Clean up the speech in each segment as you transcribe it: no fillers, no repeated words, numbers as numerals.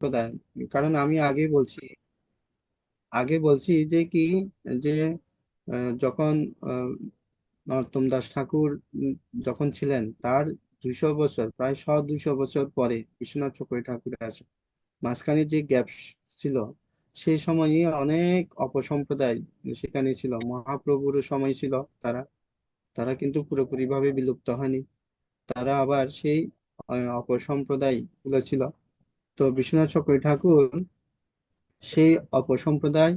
প্রদায়। কারণ আমি আগে বলছি যে কি, যে যখন নরোত্তম দাস ঠাকুর যখন ছিলেন, তার 200 বছর, প্রায় 200 বছর পরে বিশ্বনাথ চক্রবর্তী ঠাকুর আসে। মাঝখানে যে গ্যাপ ছিল, সেই সময়ে অনেক অপসম্প্রদায় সেখানে ছিল, মহাপ্রভুর সময় ছিল। তারা তারা কিন্তু পুরোপুরি ভাবে বিলুপ্ত হয়নি। তারা আবার সেই অপসম্প্রদায় গুলো ছিল। তো বিশ্বনাথ চক্রবর্তী ঠাকুর সেই অপসম্প্রদায়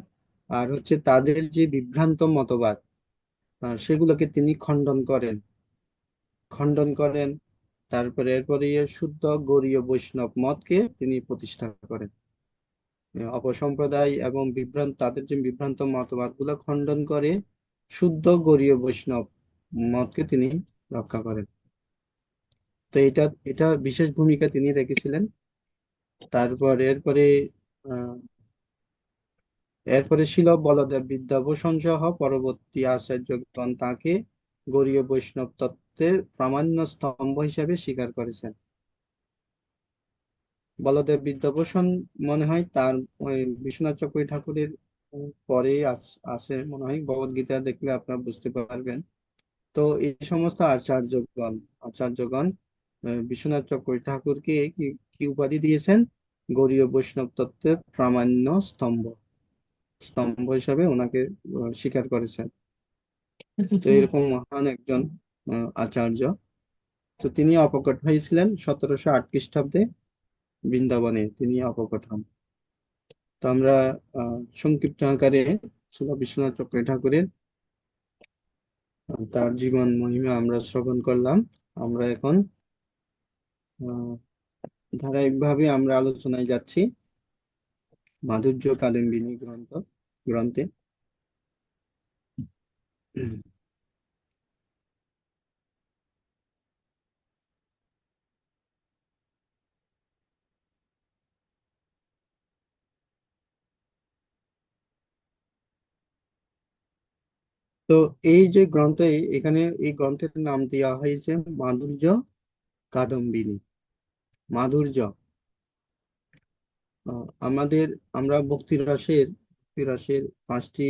আর হচ্ছে তাদের যে বিভ্রান্ত মতবাদ, সেগুলোকে তিনি খণ্ডন করেন। তারপরে এরপরে শুদ্ধ গৌড়ীয় বৈষ্ণব মতকে তিনি প্রতিষ্ঠা করেন। অপসম্প্রদায় এবং তাদের যে বিভ্রান্ত মতবাদ গুলো খণ্ডন করে শুদ্ধ গৌড়ীয় বৈষ্ণব মতকে তিনি রক্ষা করেন। তো এটা এটা বিশেষ ভূমিকা তিনি রেখেছিলেন। তারপর আহ এরপরে ছিল বলদেব বিদ্যাভূষণ সহ পরবর্তী আচার্যগণ তাকে গৌড়ীয় বৈষ্ণব তত্ত্বের প্রামাণ্য স্তম্ভ হিসেবে স্বীকার করেছেন। বলদেব বিদ্যাভূষণ মনে হয় তার ওই বিশ্বনাথ চক্রবর্তী ঠাকুরের পরে আসে মনে হয়। ভগবদ গীতা দেখলে আপনারা বুঝতে পারবেন। তো এই সমস্ত আচার্যগণ বিশ্বনাথ চক্রবর্তী ঠাকুরকে কি কি উপাধি দিয়েছেন? গৌড়ীয় বৈষ্ণব তত্ত্বের প্রামাণ্য স্তম্ভ স্তম্ভ হিসাবে ওনাকে স্বীকার করেছেন। তো এরকম মহান একজন আচার্য। তো তিনি অপকট হয়েছিলেন 1708 খ্রিস্টাব্দে, বৃন্দাবনে তিনি অপকট হন। তো আমরা সংক্ষিপ্ত আকারে ছিল বিশ্বনাথ চক্রবর্তী ঠাকুরের তার জীবন মহিমা আমরা শ্রবণ করলাম। আমরা এখন আহ, ধারাবাহিকভাবে আমরা আলোচনায় যাচ্ছি মাধুর্য কাদম্বিনী গ্রন্থে। তো এই যে গ্রন্থে, এখানে এই গ্রন্থের নাম দেওয়া হয়েছে মাধুর্য কাদম্বিনী। মাধুর্য আমাদের, আমরা ভক্তি রসের 5টি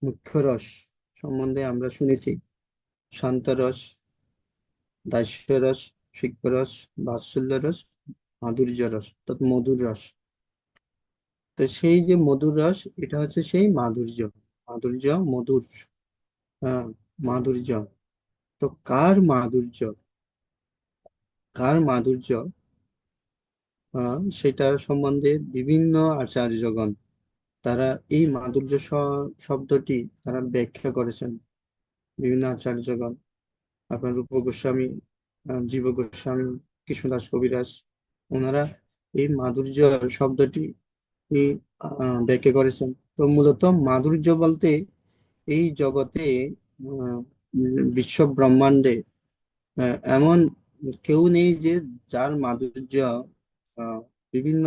মুখ্য রস সম্বন্ধে আমরা শুনেছি: শান্ত রস, দাস্য রস, সিক্ত রস, বাৎসল্য রস, মাধুর্য রস অর্থাৎ মধুর রস। তো সেই যে মধুর রস, এটা হচ্ছে সেই মাধুর্য। মাধুর্য, মধুর, হ্যাঁ, মাধুর্য। তো কার মাধুর্য সেটা সম্বন্ধে বিভিন্ন আচার্যগণ তারা এই মাধুর্য শব্দটি তারা ব্যাখ্যা করেছেন। বিভিন্ন আচার্যগণ, আপনার রূপ গোস্বামী, জীব গোস্বামী, কৃষ্ণদাস কবিরাজ, ওনারা এই মাধুর্য শব্দটি ব্যাখ্যা করেছেন। তো মূলত মাধুর্য বলতে এই জগতে, আহ, বিশ্ব ব্রহ্মাণ্ডে এমন কেউ নেই যে যার মাধুর্য আহ, বিভিন্ন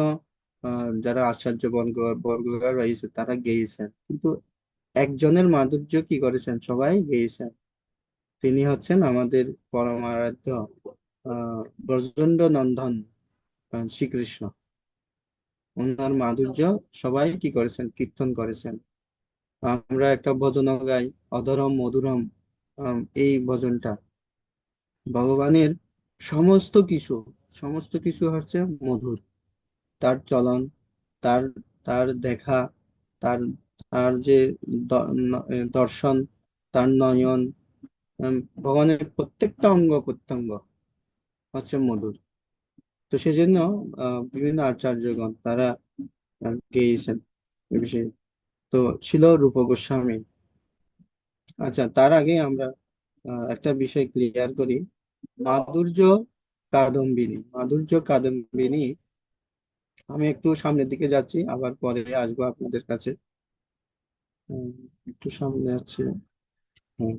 যারা আচার্য বর্গরা রয়েছে তারা গেয়েছেন, কিন্তু একজনের মাধুর্য কি করেছেন, সবাই গেয়েছেন। তিনি হচ্ছেন আমাদের পরম আরাধ্য ব্রজেন্দ্র নন্দন শ্রীকৃষ্ণ। ওনার মাধুর্য সবাই কি করেছেন, কীর্তন করেছেন। আমরা একটা ভজন গাই, অধরম মধুরম। এই ভজনটা ভগবানের সমস্ত কিছু সমস্ত কিছু হচ্ছে মধুর। তার চলন, তার তার দেখা, তার তার যে দর্শন, তার নয়ন, উম, ভগবানের প্রত্যেকটা অঙ্গ প্রত্যঙ্গ হচ্ছে মধুর। তো সেজন্য বিভিন্ন আচার্যগণ তারা গেয়েছেন এ বিষয়ে। তো ছিল রূপ গোস্বামী। আচ্ছা, তার আগে আমরা একটা বিষয় ক্লিয়ার করি। মাধুর্য মাধুর্য কাদম্বিনী, আমি একটু সামনের দিকে যাচ্ছি, আবার পরে আসবো আপনাদের কাছে। উম, একটু সামনে আছে। হুম।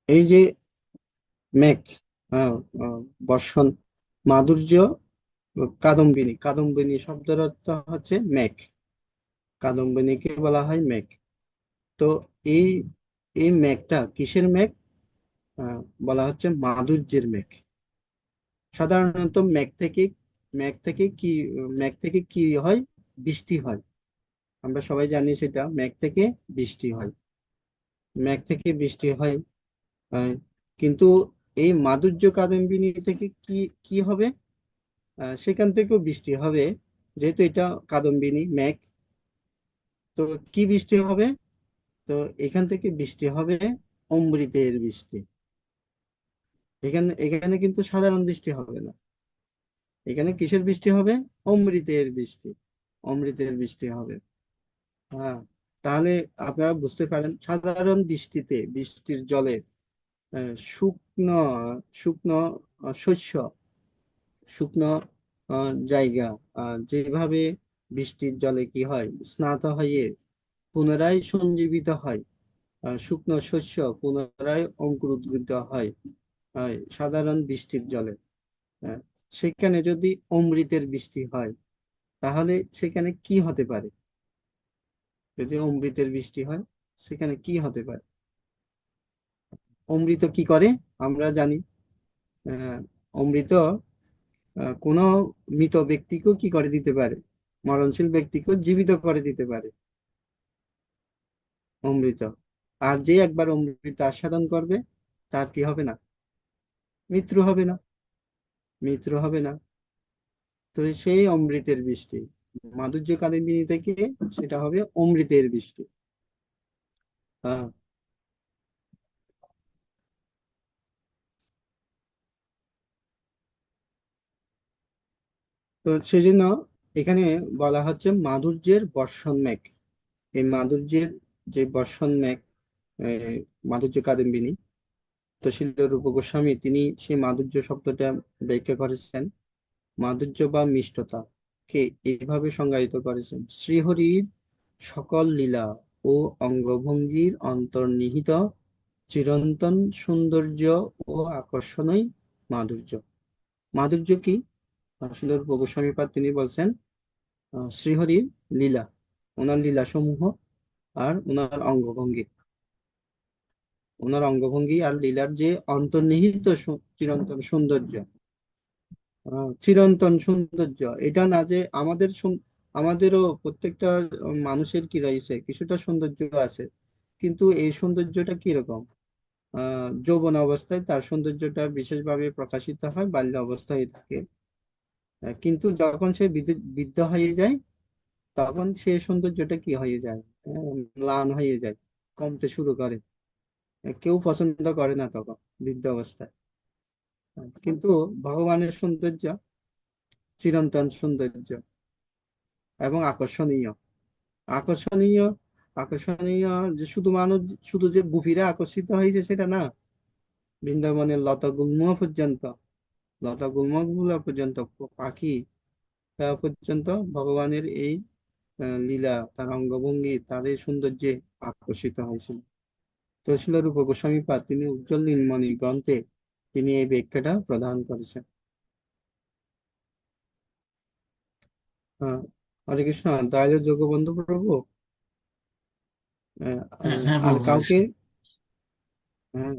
এই যে মেঘ, হ্যাঁ, বর্ষণ, মাধুর্য কাদম্বিনী, কাদম্বিনী শব্দের অর্থ হচ্ছে মেঘ। কাদম্বিনীকে বলা হয় মেঘ। তো এই এই মেঘটা কিসের মেঘ? বলা হচ্ছে মাধুর্যের মেঘ। সাধারণত মেঘ থেকে কি হয়? বৃষ্টি হয়। আমরা সবাই জানি সেটা, মেঘ থেকে বৃষ্টি হয়। মেঘ থেকে বৃষ্টি হয়। আহ, কিন্তু এই মাধুর্য কাদম্বিনী থেকে কি কি হবে? সেখান থেকেও বৃষ্টি হবে, যেহেতু এটা কাদম্বিনী মেঘ। তো কি বৃষ্টি হবে? তো এখান থেকে বৃষ্টি হবে অমৃতের বৃষ্টি। এখানে এখানে কিন্তু সাধারণ বৃষ্টি হবে না। এখানে কিসের বৃষ্টি হবে? অমৃতের বৃষ্টি। অমৃতের বৃষ্টি হবে। হ্যাঁ। তাহলে আপনারা বুঝতে পারেন, সাধারণ বৃষ্টির জলে শুকনো শুকনো শস্য, শুকনো জায়গা যেভাবে বৃষ্টির জলে কি হয়, স্নাত হয়ে পুনরায় সঞ্জীবিত হয়। শুকনো শস্য পুনরায় অঙ্কুরোদ্গীত হয় সাধারণ বৃষ্টির জলে। আহ, সেখানে যদি অমৃতের বৃষ্টি হয়, তাহলে সেখানে কি হতে পারে? যদি অমৃতের বৃষ্টি হয়, সেখানে কি হতে পারে? অমৃত কি করে আমরা জানি। আহ, অমৃত কোনো মৃত ব্যক্তিকেও কি করে দিতে পারে? মরণশীল ব্যক্তিকেও জীবিত করে দিতে পারে অমৃত। আর যে একবার অমৃত আস্বাদন করবে, তার কি হবে না? মৃত্যু হবে না। মৃত্যু হবে না। তো সেই অমৃতের বৃষ্টি, মাধুর্য কাদম্বিনী থেকে সেটা হবে অমৃতের বৃষ্টি। হ্যাঁ। তো সেই জন্য এখানে বলা হচ্ছে মাধুর্যের বর্ষণ মেঘ। এই মাধুর্যের যে বর্ষণ মেঘ, আহ, মাধুর্য কাদম্বিনী, তো শিল রূপ গোস্বামী তিনি সেই মাধুর্য শব্দটা ব্যাখ্যা করেছেন, মাধুর্য বা মিষ্টতা কে এইভাবে সংজ্ঞায়িত করেছেন: শ্রীহরির সকল লীলা ও অঙ্গভঙ্গির অন্তর্নিহিত চিরন্তন সৌন্দর্য ও আকর্ষণই মাধুর্য। মাধুর্য কি? শিল রূপ গোস্বামী পাদ তিনি বলছেন, শ্রীহরির লীলা, ওনার লীলা সমূহ, আর ওনার অঙ্গভঙ্গি আর লীলার যে অন্তর্নিহিত চিরন্তন সৌন্দর্য। চিরন্তন সৌন্দর্য, এটা না যে আমাদেরও প্রত্যেকটা মানুষের কি রয়েছে, কিছুটা সৌন্দর্য আছে। কিন্তু এই সৌন্দর্যটা কিরকম? যৌবন অবস্থায় তার সৌন্দর্যটা বিশেষভাবে প্রকাশিত হয়, বাল্য অবস্থায় থাকে। কিন্তু যখন সে বৃদ্ধ হয়ে যায়, তখন সে সৌন্দর্যটা কি হয়ে যায়? ম্লান হয়ে যায়, কমতে শুরু করে। কেউ পছন্দ করে না তখন, বৃদ্ধ অবস্থায়। কিন্তু ভগবানের সৌন্দর্য চিরন্তন সৌন্দর্য এবং আকর্ষণীয়। আকর্ষণীয় আকর্ষণীয় যে শুধু মানুষ, শুধু যে গোপীরা আকর্ষিত হয়েছে সেটা না, বৃন্দাবনের লতা গুল্ম গুলা পর্যন্ত, পাখি পর্যন্ত ভগবানের এই লীলা, তার অঙ্গভঙ্গি, তার এই সৌন্দর্যে আকর্ষিত হয়েছিল। তো শিল রূপ গোস্বামী পাদ তিনি উজ্জ্বল নীলমণি গ্রন্থে তিনি এই ব্যাখ্যাটা প্রদান করেছেন। হরে কৃষ্ণ। তাহলে জগবন্ধু প্রভু, আহ, হ্যাঁ হ্যাঁ আর প্রভু, হরে কাউকে, কৃষ্ণ। হ্যাঁ,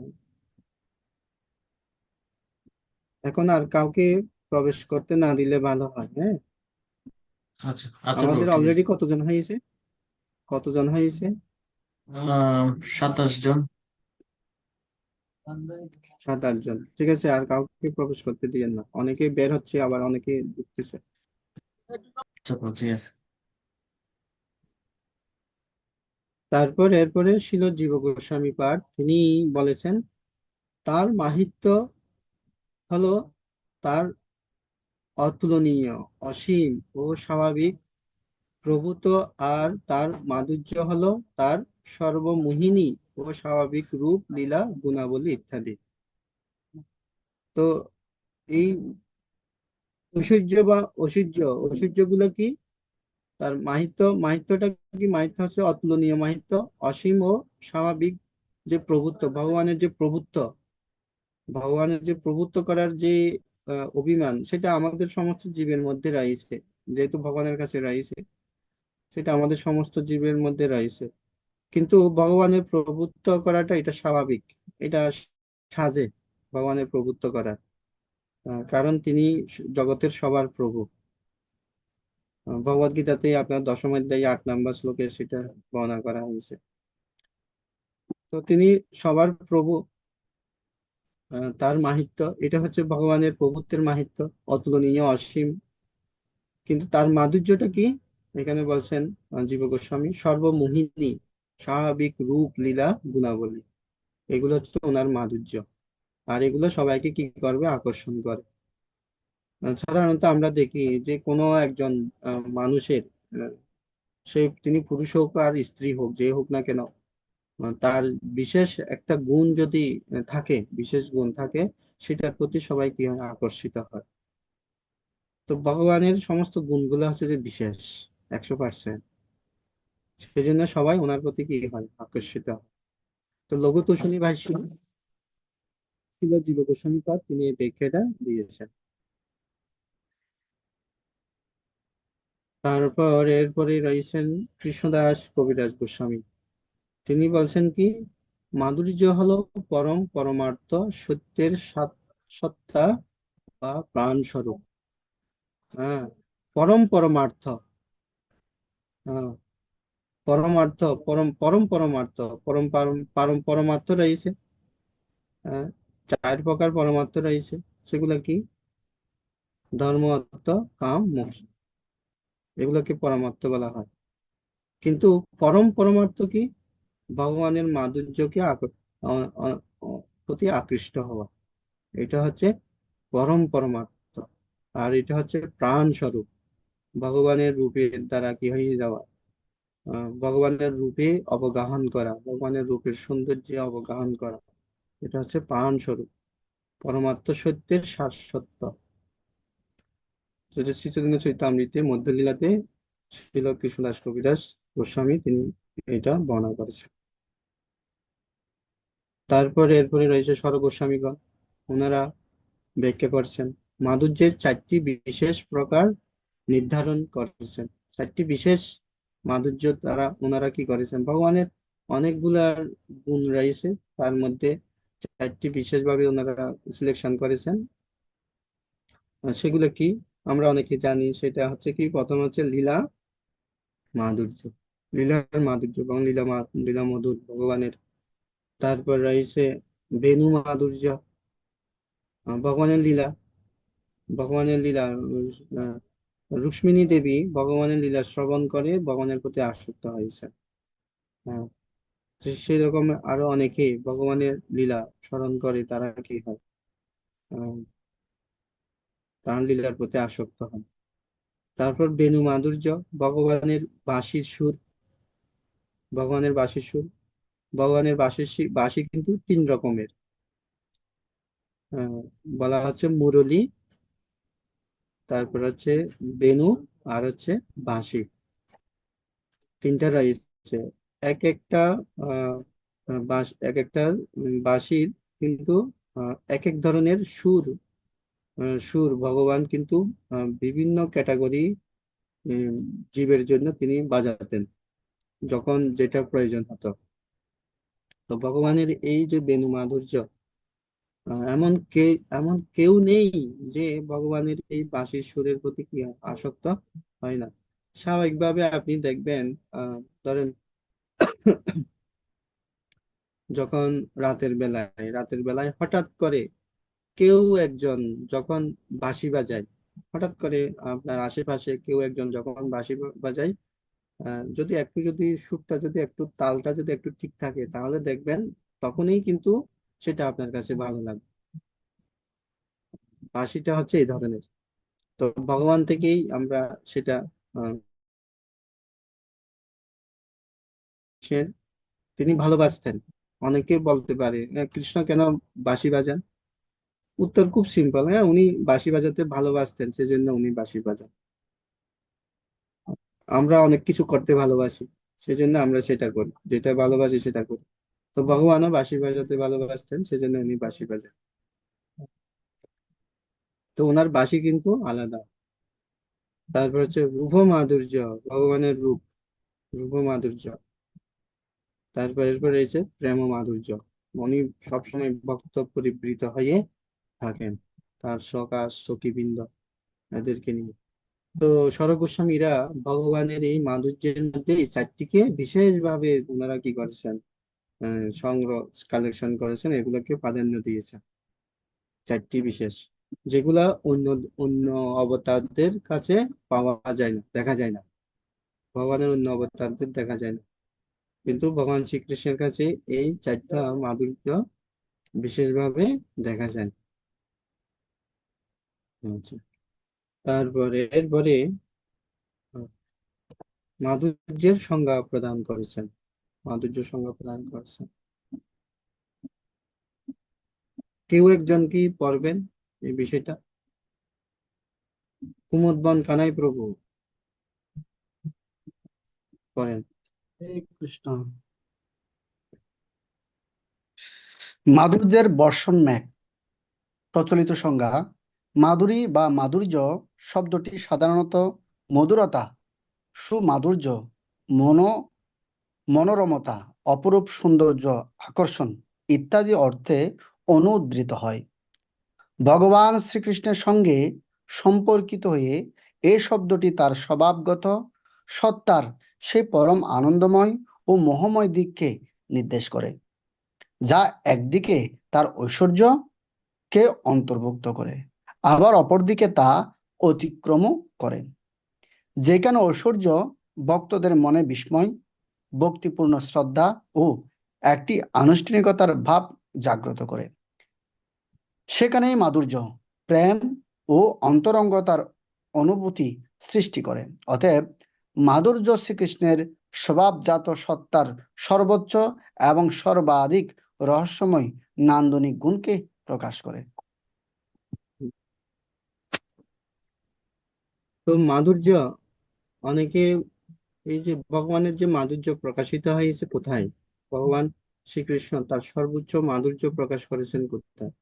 এখন আর কাউকে প্রবেশ করতে না দিলে ভালো হয়। হ্যাঁ। আচ্ছা আচ্ছা প্রভু, আমাদের ঠিক আছে। অলরেডি কতজন হয়েছে? কতজন হয়েছে? 27 জন। 7-8 জন, ঠিক আছে। আর কাউকে প্রবেশ করতে দিয়েন না, অনেকে বের হচ্ছে, আবার অনেকে ঢুকতেছে। আচ্ছা প্রভু, ঠিক আছে। তারপর এরপরে ছিল জীব গোস্বামী পাদ, তিনি বলেছেন তার মাহাত্ম্য হলো তার অতুলনীয়, অসীম ও স্বাভাবিক প্রভূত, আর তার মাধুর্য হলো তার সর্বমোহিনী ও স্বাভাবিক রূপ, লীলা, গুণাবলী ইত্যাদি। তো এই ঐশ্বর্য বা ঐশ্বর্য গুলো কি? তার মাহাত্ম্যটা কি? মাহাত্ম্য হচ্ছে অতুলনীয় মাহাত্ম্য, অসীম ও স্বাভাবিক যে প্রভুত্ব, ভগবানের যে প্রভুত্ব করার যে অভিমান, সেটা আমাদের সমস্ত জীবের মধ্যে রয়েছে। যেহেতু ভগবানের কাছে রয়েছে, সেটা আমাদের সমস্ত জীবের মধ্যে রয়েছে। কিন্তু ভগবানের প্রভুত্ব করাটা এটা স্বাভাবিক, এটা সাজে ভগবানের প্রভুত্ব করা। কারণ তিনি জগতের সবার প্রভু। ভগবদ গীতাতে আপনার দশম অধ্যায় 8 নম্বর শ্লোকে সেটা বর্ণনা করা হয়েছে। তো তিনি সবার প্রভু। তার মাহাত্ম্য, এটা হচ্ছে ভগবানের প্রভুত্বের মাহাত্ম্য, অতুলনীয়, অসীম। কিন্তু তার মাধুর্যটা কি? এখানে বলছেন জীব গোস্বামী, সর্বমোহিনী স্বাভাবিক রূপ, লীলা, গুণাবলী, এগুলো হচ্ছে ওনার মাধুর্য। আর এগুলো সবাইকে কি করবে? আকর্ষণ করে। সাধারণত আমরা দেখি যে কোনো একজন মানুষের, আহ, সে তিনি পুরুষ হোক আর স্ত্রী হোক, যে হোক না কেন, তার বিশেষ একটা গুণ যদি থাকে, বিশেষ গুণ থাকে, সেটার প্রতি সবাই কি হয়? আকর্ষিত হয়। তো ভগবানের সমস্ত গুণগুলো হচ্ছে যে বিশেষ, 100%। সেই জন্য সবাই ওনার প্রতি কি হয়? আকর্ষিত হয়। তো লঘু তুলসী ভাষ্য ছিল জীব গোস্বামী পাদ, তিনি এই ব্যাখ্যাটা দিয়েছেন। তারপর এরপরে রয়েছেন কৃষ্ণদাস কবিরাজ গোস্বামী। তিনি বলছেন কি, মাধুর্য হলো পরম পরমার্থ সত্যের সত্তা বা প্রাণ স্বরূপ। হ্যাঁ, পরম পরমার্থ। হ্যাঁ, পরমার্থ, পরম পরম পরমার্থ, পরম পরম পরম পরমার্থ রয়েছে। হ্যাঁ, 4 প্রকার পরমার্থ রয়েছে। সেগুলো কি? ধর্ম, অর্থ, কাম, মোক্ষ, এগুলোকে পরমার্থ বলা হয়। কিন্তু পরম পরমার্থ কি? ভগবানের মাধুর্যকে আ- আ- প্রতি আকৃষ্ট হওয়া, এটা হচ্ছে পরম পরমার্থ। আর এটা হচ্ছে প্রাণ স্বরূপ, ভগবানের রূপের দ্বারা কি হয়ে যাওয়া, ভগবানের রূপে অবগাহন করা, ভগবানের রূপের সৌন্দর্যে অবগাহন করা, এটা হচ্ছে প্রাণ স্বরূপ, পরমার্থ সত্যের শাশ্বত। যেটা শ্রীচৈতন্য চৈতামৃতে মধ্যলীলাতে ছিল কৃষ্ণদাস কবিরাজ গোস্বামী তিনি এটা বর্ণনা করেছেন। তারপরে এরপরে রয়েছে স্বর গোস্বামীগণ, ওনারা ব্যাখ্যা করছেন, মাধুর্যের 4টি বিশেষ প্রকার নির্ধারণ করেছেন। 4টি বিশেষ মাধুর্য দ্বারা ওনারা কি করেছেন? ভগবানের অনেকগুলা গুণ রয়েছে, তার মধ্যে 4টি বিশেষভাবে ওনারা সিলেকশন করেছেন। সেগুলো কি? আমরা অনেকে জানি, সেটা হচ্ছে কি, প্রথম হচ্ছে লীলা মাধুর্য, লীলার মাধুর্য এবং লীলা মধুর ভগবানের। তারপর রয়েছে বেণু মাধুর্য, ভগবানের লীলা, ভগবানের লীলা, আহ, রুক্মিণী দেবী ভগবানের লীলা শ্রবণ করে ভগবানের প্রতি আসক্ত হয়েছে। হ্যাঁ, তো সেই রকম আরো অনেকেই ভগবানের লীলা স্মরণ করে, তারা কি হয়? আহ, তার লীলার প্রতি আসক্ত হয়। তারপর বেণু মাধুর্য, ভগবানের বাঁশির সুর, ভগবানের বাঁশির সুর, ভগবানের বাঁশি কিন্তু 3 রকমের। আহ, বলা হচ্ছে মুরলী, তারপর হচ্ছে বেণু, আর হচ্ছে বাঁশি, 3টা রয়েছে। এক একটা আহ এক একটা বাঁশির কিন্তু এক এক ধরনের সুর ভগবান কিন্তু বিভিন্ন ক্যাটাগরি জীবের জন্য তিনি বাজাতেন, যখন যেটা প্রয়োজন হতো। তো ভগবানের এই যে বেণু মাধুর্য, আহ, এমন কে এমন কেউ নেই যে ভগবানের এই বাঁশির সুরের প্রতি কি হয়? আসক্ত হয় না। স্বাভাবিকভাবে আপনি দেখবেন, ধরেন যখন রাতের বেলায় হঠাৎ করে কেউ একজন যখন বাঁশি বাজায়, হঠাৎ করে আপনার আশেপাশে কেউ একজন যখন বাঁশি বাজায়, যদি সুরটা, যদি একটু তালটা যদি একটু ঠিক থাকে, তাহলে দেখবেন তখনই কিন্তু সেটা আপনার কাছে ভালো লাগবে। বাঁশিটা হচ্ছে এই ধরনের। তো ভগবান থেকেই আমরা সেটা আহ, সে- তিনি ভালোবাসতেন। অনেকে বলতে পারে, কৃষ্ণ কেন বাঁশি বাজান? উত্তর খুব সিম্পল, হ্যাঁ, উনি বাঁশি বাজাতে ভালোবাসতেন, সেজন্য উনি বাঁশি বাজান। আমরা অনেক কিছু করতে ভালোবাসি, সেজন্য আমরা সেটা করি, যেটা ভালোবাসি সেটা করি। তো ভগবানও বাঁশি বাজাতে ভালোবাসতেন, সেজন্য উনি বাঁশি বাজান। তো ওনার বাঁশি কিন্তু আলাদা। তারপর হচ্ছে রূপ মাধুর্য, ভগবানের রূপ মাধুর্য। এরপর রয়েছে প্রেম মাধুর্য, উনি সবসময় ভক্ত পরিবৃত হয়ে থাকেন। তার সখা সখীবৃন্দ এদেরকে নিয়ে। তো সরব গোস্বামীরা ভগবানের এই মাধুর্যের মধ্যে এই চারটিকে বিশেষভাবে ওনারা কি করেছেন, সংগ্রহ কালেকশন করেছেন, এগুলোকে প্রাধান্য দিয়েছেন। চারটি বিশেষ, যেগুলা অন্য অন্য অবতারদের কাছে পাওয়া যায় না, দেখা যায় না, ভগবানের অন্য অবতারদের দেখা যায় না, কিন্তু ভগবান শ্রীকৃষ্ণের কাছে এই চারটা মাধুর্য বিশেষভাবে দেখা যায়। আচ্ছা। তারপরে এরপরে মাধুর্যের সংজ্ঞা প্রদান করেছেন, মাধুর্য সংজ্ঞা প্রদান করেছেন। কেউ একজন কি পড়বেন এই বিষয়টা? কুমুদবন কানাই প্রভু পড়েন। হরে কৃষ্ণ। মাধুর্যের বর্ষণ মেঘ। প্রচলিত সংজ্ঞা: মাধুরী বা মাধুর্য শব্দটি সাধারণত মধুরতা, সুমাধুর্য, মনো মনোরমতা, অপরূপ সৌন্দর্য, আকর্ষণ ইত্যাদি অর্থে অনুদ্ধৃত হয়। ভগবান শ্রীকৃষ্ণের সঙ্গে সম্পর্কিত হয়ে এই শব্দটি তার স্বভাবগত সত্তার সেই পরম আনন্দময় ও মোহময় দিককে নির্দেশ করে, যা একদিকে তার ঐশ্বর্যকে অন্তর্ভুক্ত করে, আবার অপরদিকে তা অতিক্রমও করে। যেখানে ঐশ্বর্য ভক্তদের মনে বিস্ময়, ভক্তিপূর্ণ শ্রদ্ধা ও একটি আনুষ্ঠানিকতার ভাব জাগ্রত করে, সেখানেই মাধুর্য, প্রেম ও অন্তরঙ্গতার অনুভূতি সৃষ্টি করে। অতএব মাধুর্য শ্রীকৃষ্ণের স্বভাবজাত সত্তার সর্বোচ্চ এবং সর্বাধিক রহস্যময় নান্দনিক গুণকে প্রকাশ করে। তো মাধুর্য, অনেকে এই যে ভগবানের যে মাধুর্য প্রকাশিত হয়েছে কোথায়, ভগবান শ্রীকৃষ্ণ তার সর্বোচ্চ মাধুর্য প্রকাশ করেছেন কোথায়?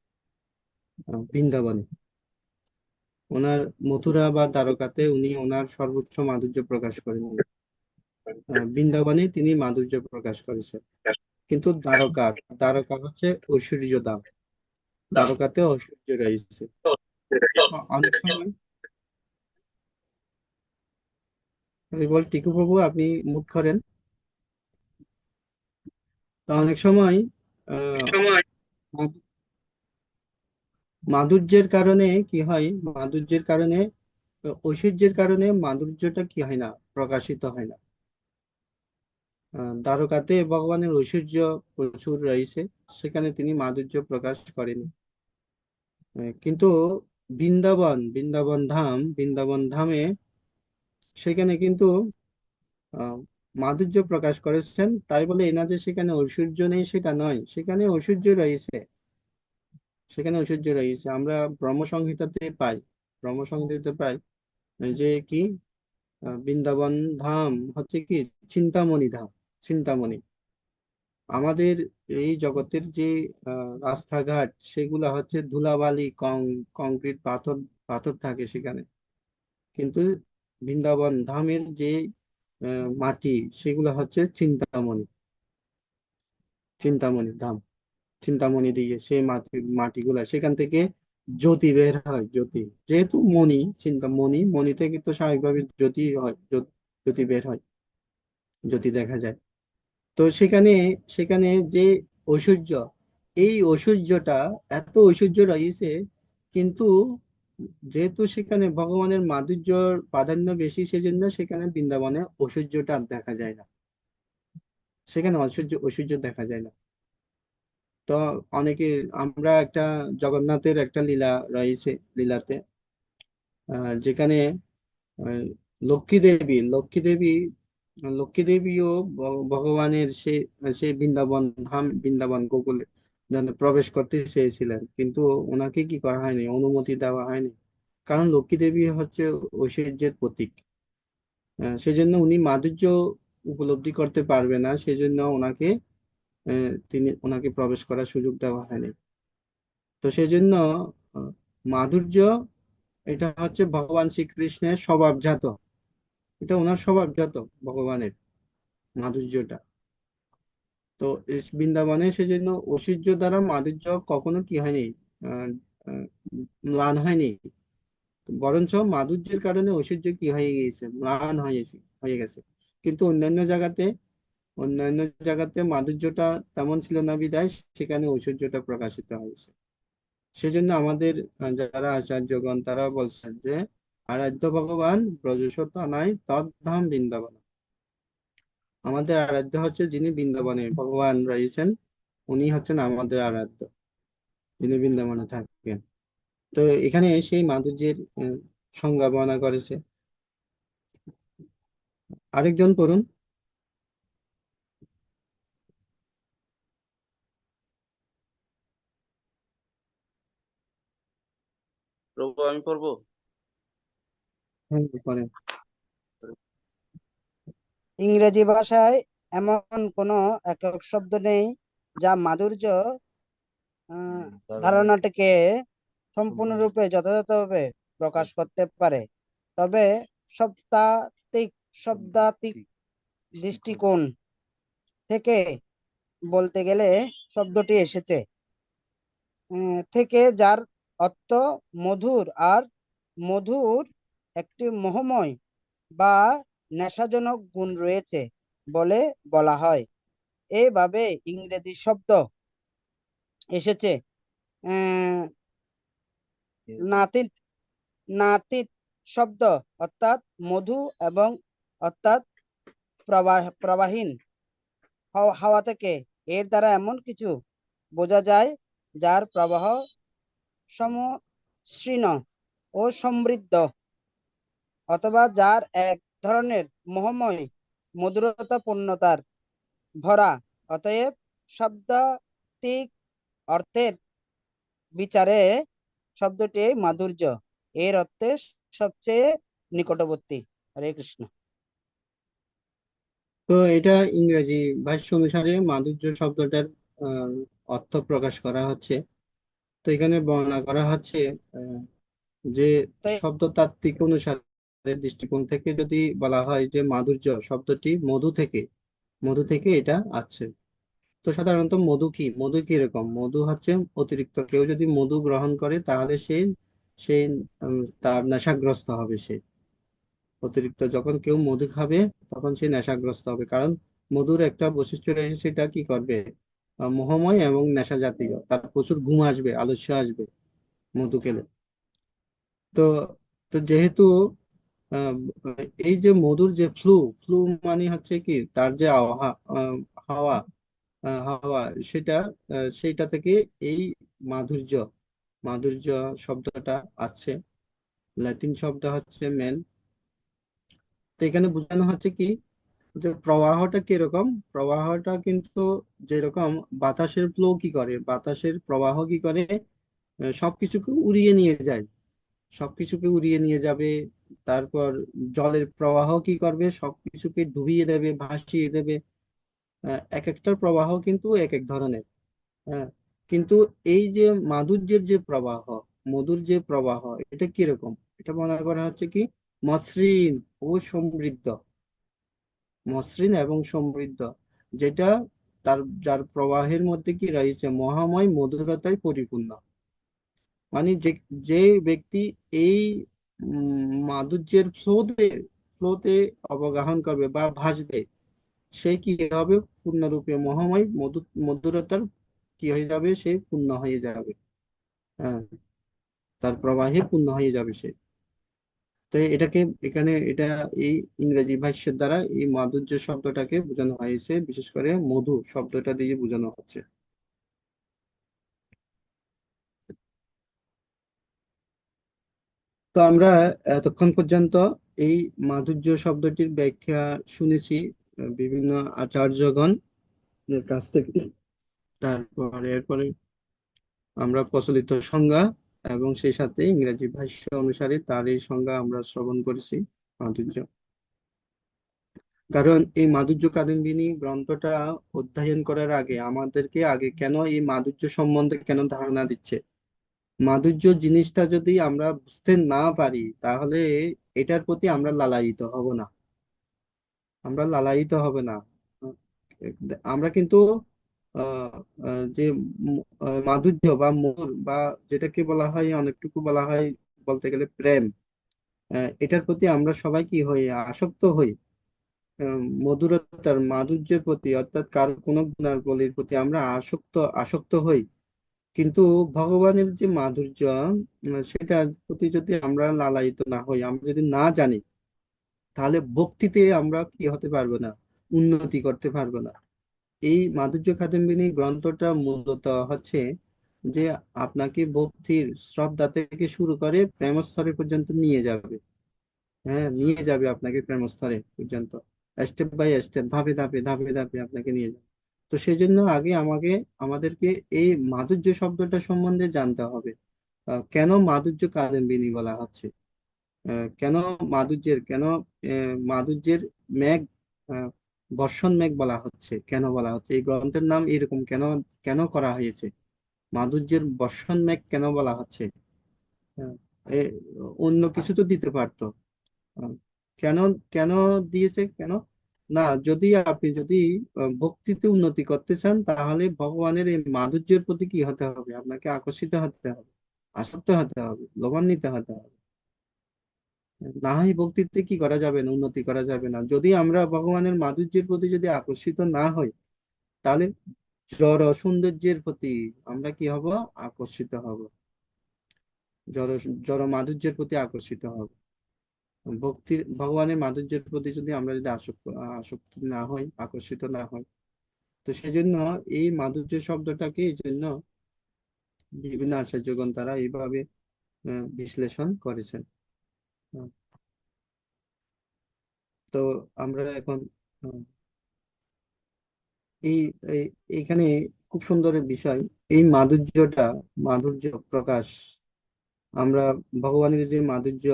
বৃন্দাবনে। ওনার মথুরা বা দ্বারকাতে উনি ওনার সর্বোচ্চ মাধুর্য প্রকাশ করেন। বৃন্দাবনে তিনি মাধুর্য প্রকাশ করেছেন। কিন্তু দ্বারকা, দ্বারকা হচ্ছে ঐশ্বর্য ধাম, দ্বারকাতে ঐশ্বর্য রয়েছে। অনেক সময় আমি বল টিকু প্রভু আপনি মুট করেন। তো অনেক সময় আহ মাধুর্যের কারণে কি হয়, মাধুর্যের কারণে ঐশ্বর্যের কারণে মাধুর্যটা কি হয় না, প্রকাশিত হয় না। দ্বারকাতে ভগবানের ঐশ্বর্য প্রচুর রয়েছে, সেখানে তিনি মাধুর্য প্রকাশ করেনি। কিন্তু বৃন্দাবন, বৃন্দাবন ধামে সেখানে কিন্তু আহ মাধুর্য প্রকাশ করেছেন। তাই বলে এনা যে সেখানে ঐশ্বর্য নেই সেটা নয়, সেখানে ঐশ্বর্য রয়েছে, সেখানে ঐশ্বর্য রয়েছে। আমরা ব্রহ্মসংহিতাতে পাই, ব্রহ্মসংহিতাতে পাই যে কি বৃন্দাবন ধাম হচ্ছে কি চিন্তামণি ধাম, চিন্তামণি। আমাদের এই জগতের যে রাস্তাঘাট সেগুলা হচ্ছে ধুলাবালি, কংক্রিট, পাথর, পাথর থাকে সেখানে। কিন্তু বৃন্দাবন ধামের যে মাটি সেগুলা হচ্ছে চিন্তামণি, চিন্তামণি ধাম। চিন্তামণি দিয়ে সেই মাটিগুলা, সেখান থেকে জ্যোতি বের হয়, জ্যোতি। যেহেতু মণি, চিন্তামণি, মণি থেকে তো স্বাভাবিকভাবে জ্যোতি হয়, জ্যোতি বের হয়, জ্যোতি দেখা যায়। তো সেখানে, সেখানে যে ঐশ্বর্য, এই ঐশ্বর্যটা, এত ঐশ্বর্য রয়েছে, কিন্তু যেহেতু সেখানে ভগবানের মাধুর্যর প্রাধান্য বেশি, সেজন্য সেখানে বৃন্দাবনে ঐশ্বর্যটা আর দেখা যায় না, সেখানে ঐশ্বর্য দেখা যায় না। তো অনেকে, আমরা একটা জগন্নাথের একটা লীলা রয়েছে, লীলাতে যেখানে আহ, লক্ষ্মী দেবীও ভগবানের সে, সেই বৃন্দাবন ধাম, বৃন্দাবন গোকুলে যেন প্রবেশ করতে চেয়েছিলেন, কিন্তু ওনাকে কি করা হয়নি, অনুমতি দেওয়া হয়নি। কারণ লক্ষ্মী দেবী হচ্ছে ঐশ্বর্যের প্রতীক। সেজন্য উনি মাধুর্য উপলব্ধি করতে পারবে না, সেজন্য ওনাকে ওনাকে প্রবেশ করার সুযোগ দেওয়া হয়নি। তো সেজন্য আহ, মাধুর্য, এটা হচ্ছে ভগবান শ্রীকৃষ্ণের স্বভাবজাত, এটা ওনার স্বভাবজাত, ভগবানের মাধুর্যটা। তো বৃন্দাবনে সেজন্য ঐশ্বর্য দ্বারা মাধুর্য কখনো কি হয়নি, আহ আহ, ম্লান হয়নি, বরঞ্চ মাধুর্যের কারণে ঐশ্বর্য কি হয়ে গিয়েছে, ম্লান হয়ে গেছে। কিন্তু অন্যান্য জায়গাতে মাধুর্যটা তেমন ছিল না বিধায় সেখানে ঐশ্বর্যটা প্রকাশিত হয়েছে। সেজন্য আমাদের যারা আচার্যগণ তারা বলছেন যে আরাধ্য ভগবান ব্রজসুতনায় তদ্ধাম বৃন্দাবন। আমাদের আরাধ্য হচ্ছে যিনি বৃন্দাবনে ভগবান রয়েছেন, উনি হচ্ছেন আমাদের আরাধ্য, যিনি বৃন্দাবনে থাকেন। তো এখানে সেই মাধুর্যের সংজ্ঞা বর্ণনা করেছে। আরেকজন পড়ুন। প্রভু আমি পড়বো। হ্যাঁ, পড়েন। ইংরেজি ভাষায় এমন কোনো একক শব্দ নেই যা মাধুর্য ধারণাটিকে সম্পূর্ণরূপে যথাযথভাবে প্রকাশ করতে পারে। তবে শব্দাত্মিক দৃষ্টিকোণ থেকে বলতে গেলে শব্দটি এসেছে থেকে, যার অর্থ মধুর, আর মধুর একটি মোহময় বা নেশাজনক গুণ রয়েছে বলে বলা হয়। এইভাবে ইংরেজি শব্দ এসেছে আহ নাতিত নাতিত শব্দ অর্থাৎ মধু, এবং অর্থাৎ প্রবাহীন হাওয়া থেকে। এর দ্বারা এমন কিছু বোঝা যায় যার প্রবাহ সমশ্রীন ও সমৃদ্ধ, অথবা যার এক ধরনের মোহময় মধুরতা পূর্ণতার ভরা। অতএব শব্দাত্মিক অর্থের বিচারে শব্দটি মাধুর্য এর অর্থে সবচেয়ে নিকটবর্তী। হরে কৃষ্ণ। তো এটা ইংরেজি ভাষ্য অনুসারে মাধুর্য শব্দটার আহ, অর্থ প্রকাশ করা হচ্ছে। তো এখানে বর্ণনা করা হচ্ছে যে তাই শব্দতাত্ত্বিক অনুসারে দৃষ্টিকোণ থেকে যদি বলা হয় যে মাধুর্য শব্দটি মধু থেকে এটা আছে। তো সাধারণত মধু কি রকম, মধু হচ্ছে অতিরিক্ত, কেউ যদি মধু গ্রহণ করে তাহলে সে তার নেশাগ্রস্ত হবে। সে অতিরিক্ত যখন কেউ মধু খাবে তখন সে নেশাগ্রস্ত হবে, কারণ মধুর একটা বৈশিষ্ট্য রয়েছে, সেটা কি করবে, মোহময় এবং নেশা জাতীয়, তার প্রচুর ঘুম আসবে, আলস্য আসবে মধু খেলে। তো তো যেহেতু আহ, এই যে মধুর যে ফ্লু মানে হচ্ছে কি, তার যে হাওয়া হাওয়া সেটা সেইটা থেকে এই মাধুর্য মাধুর্য শব্দটা আছে। ল্যাটিন শব্দ হচ্ছে মেন। তো এখানে বোঝানো হচ্ছে কি যে প্রবাহটা কিরকম, প্রবাহটা কিন্তু যেরকম বাতাসের ফ্লো কি করে, বাতাসের প্রবাহ কি করে, সবকিছুকে উড়িয়ে নিয়ে যায়, সবকিছুকে উড়িয়ে নিয়ে যাবে। তারপর জলের প্রবাহ কি করবে, সবকিছুকে ডুবিয়ে দেবে, ভাসিয়ে দেবে। এক একটার প্রবাহ কিন্তু এক এক ধরনের। হ্যাঁ, কিন্তু এই যে মাধুর্যের যে প্রবাহ, মধুর যে প্রবাহ, এটা কিরকম, এটা মনে করা হচ্ছে কি মসৃণ ও সমৃদ্ধ, মসৃণ এবং সমৃদ্ধ, যেটা যার প্রবাহের মধ্যে কি রয়েছে, মহাময় মধুরতায় পরিপূর্ণ। মানে যে যে ব্যক্তি এই মাধুর্যের ফ্লোতে অবগাহন করবে বা ভাসবে, সে কি হবে, পূর্ণরূপে মহাময় মধুরতার কি হয়ে যাবে, সে পূর্ণ হয়ে যাবে। হ্যাঁ, তার প্রবাহে পূর্ণ হয়ে যাবে সে। তো এটা এই ইংরেজি ভাষ্যের দ্বারা এই মাধুর্য শব্দটাকে বোঝানো হয়েছে, বিশেষ করে মধু শব্দটা দিয়ে বোঝানো হচ্ছে। তো আমরা এতক্ষণ পর্যন্ত এই মাধুর্য শব্দটির ব্যাখ্যা শুনেছি বিভিন্ন আচার্যগণ এর কাছ থেকে। এরপরে আমরা প্রচলিত সংজ্ঞা এবং সেই সাথে ইংরেজি ভাষ্য অনুসারে তার এই সংজ্ঞা আমরা শ্রবণ করেছি মাধুর্য। কারণ এই মাধুর্য কাদম্বিনী গ্রন্থটা অধ্যয়ন করার আগে আমাদেরকে আগে কেন এই মাধুর্য সম্বন্ধে কেন ধারণা দিচ্ছে, মাধুর্য জিনিসটা যদি আমরা বুঝতে না পারি তাহলে এটার প্রতি আমরা লালায়িত হব না। আমরা কিন্তু আহ, যে মাধুর্য বা মধুর বা যেটাকে বলা হয় অনেকটুকু বলা হয় বলতে গেলে প্রেম, এটার প্রতি আমরা সবাই কি হই, আসক্ত হই। মধুরতার মাধুর্যের প্রতি, অর্থাৎ কারো কোনো গুণাবলীর প্রতি আমরা আসক্ত আসক্ত হই। কিন্তু ভগবানের যে মাধুর্য, সেটার প্রতি যদি আমরা লালায়িত না হই, আমরা যদি না জানি, তাহলে ভক্তিতে আমরা কি হতে পারবো না, উন্নতি করতে পারবো না। এই মাধুর্য কাদম্বিনী গ্রন্থটা মূলত হচ্ছে যে আপনাকে ভক্তির শ্রদ্ধা থেকে শুরু করে প্রেম স্তরে পর্যন্ত নিয়ে যাবে। হ্যাঁ, নিয়ে যাবে আপনাকে প্রেম স্তরে পর্যন্ত, স্টেপ বাই স্টেপ, ধাপে ধাপে ধাপে ধাপে আপনাকে নিয়ে যাবে। তো সেই জন্য আগে আমাদেরকে এই মাধুর্য শব্দটা সম্বন্ধে জানতে হবে। কেন মাধুর্য কাদম্বিনী বলা হচ্ছে, কেন মাধুর্যের মেঘ, আহ, বর্ষণ মেঘ বলা হচ্ছে, কেন বলা হচ্ছে, এই গ্রন্থের নাম এরকম কেন কেন করা হয়েছে, মাধুর্যের বর্ষণ মেঘ কেন বলা হচ্ছে। আহ, এ অন্য কিছু তো দিতে পারতো। আহ, কেন কেন দিয়েছে, কেন না, আপনি যদি ভক্তিতে উন্নতি করতে চান, তাহলে ভগবানের এই মাধুর্যের প্রতি কি হতে হবে, আপনাকে আকর্ষিত হতে হবে, আসক্ত হতে হবে, লাভান্বিত হতে হবে। না হয় ভক্তিতে কি করা যাবে না, উন্নতি করা যাবে না। যদি আমরা ভগবানের মাধুর্যের প্রতি যদি আকর্ষিত না হই, তাহলে জড় সৌন্দর্যের প্রতি আমরা কি হব, আকর্ষিত হব। জড় জড় মাধুর্যের প্রতি আকর্ষিত হব। ভগবানের মাধুর্যের প্রতি যদি আমরা যদি আসক্ত না হই, আকর্ষিত না হই, তো সেজন্য এই মাধুর্য শব্দটাকে এই জন্য বিভিন্ন আচার্যগণ তারা এইভাবে বিশ্লেষণ করেছেন। আহ, তো আমরা এখন আহ, এই এইখানে খুব সুন্দর বিষয়, এই মাধুর্য প্রকাশ, আমরা ভগবানের যে মাধুর্য,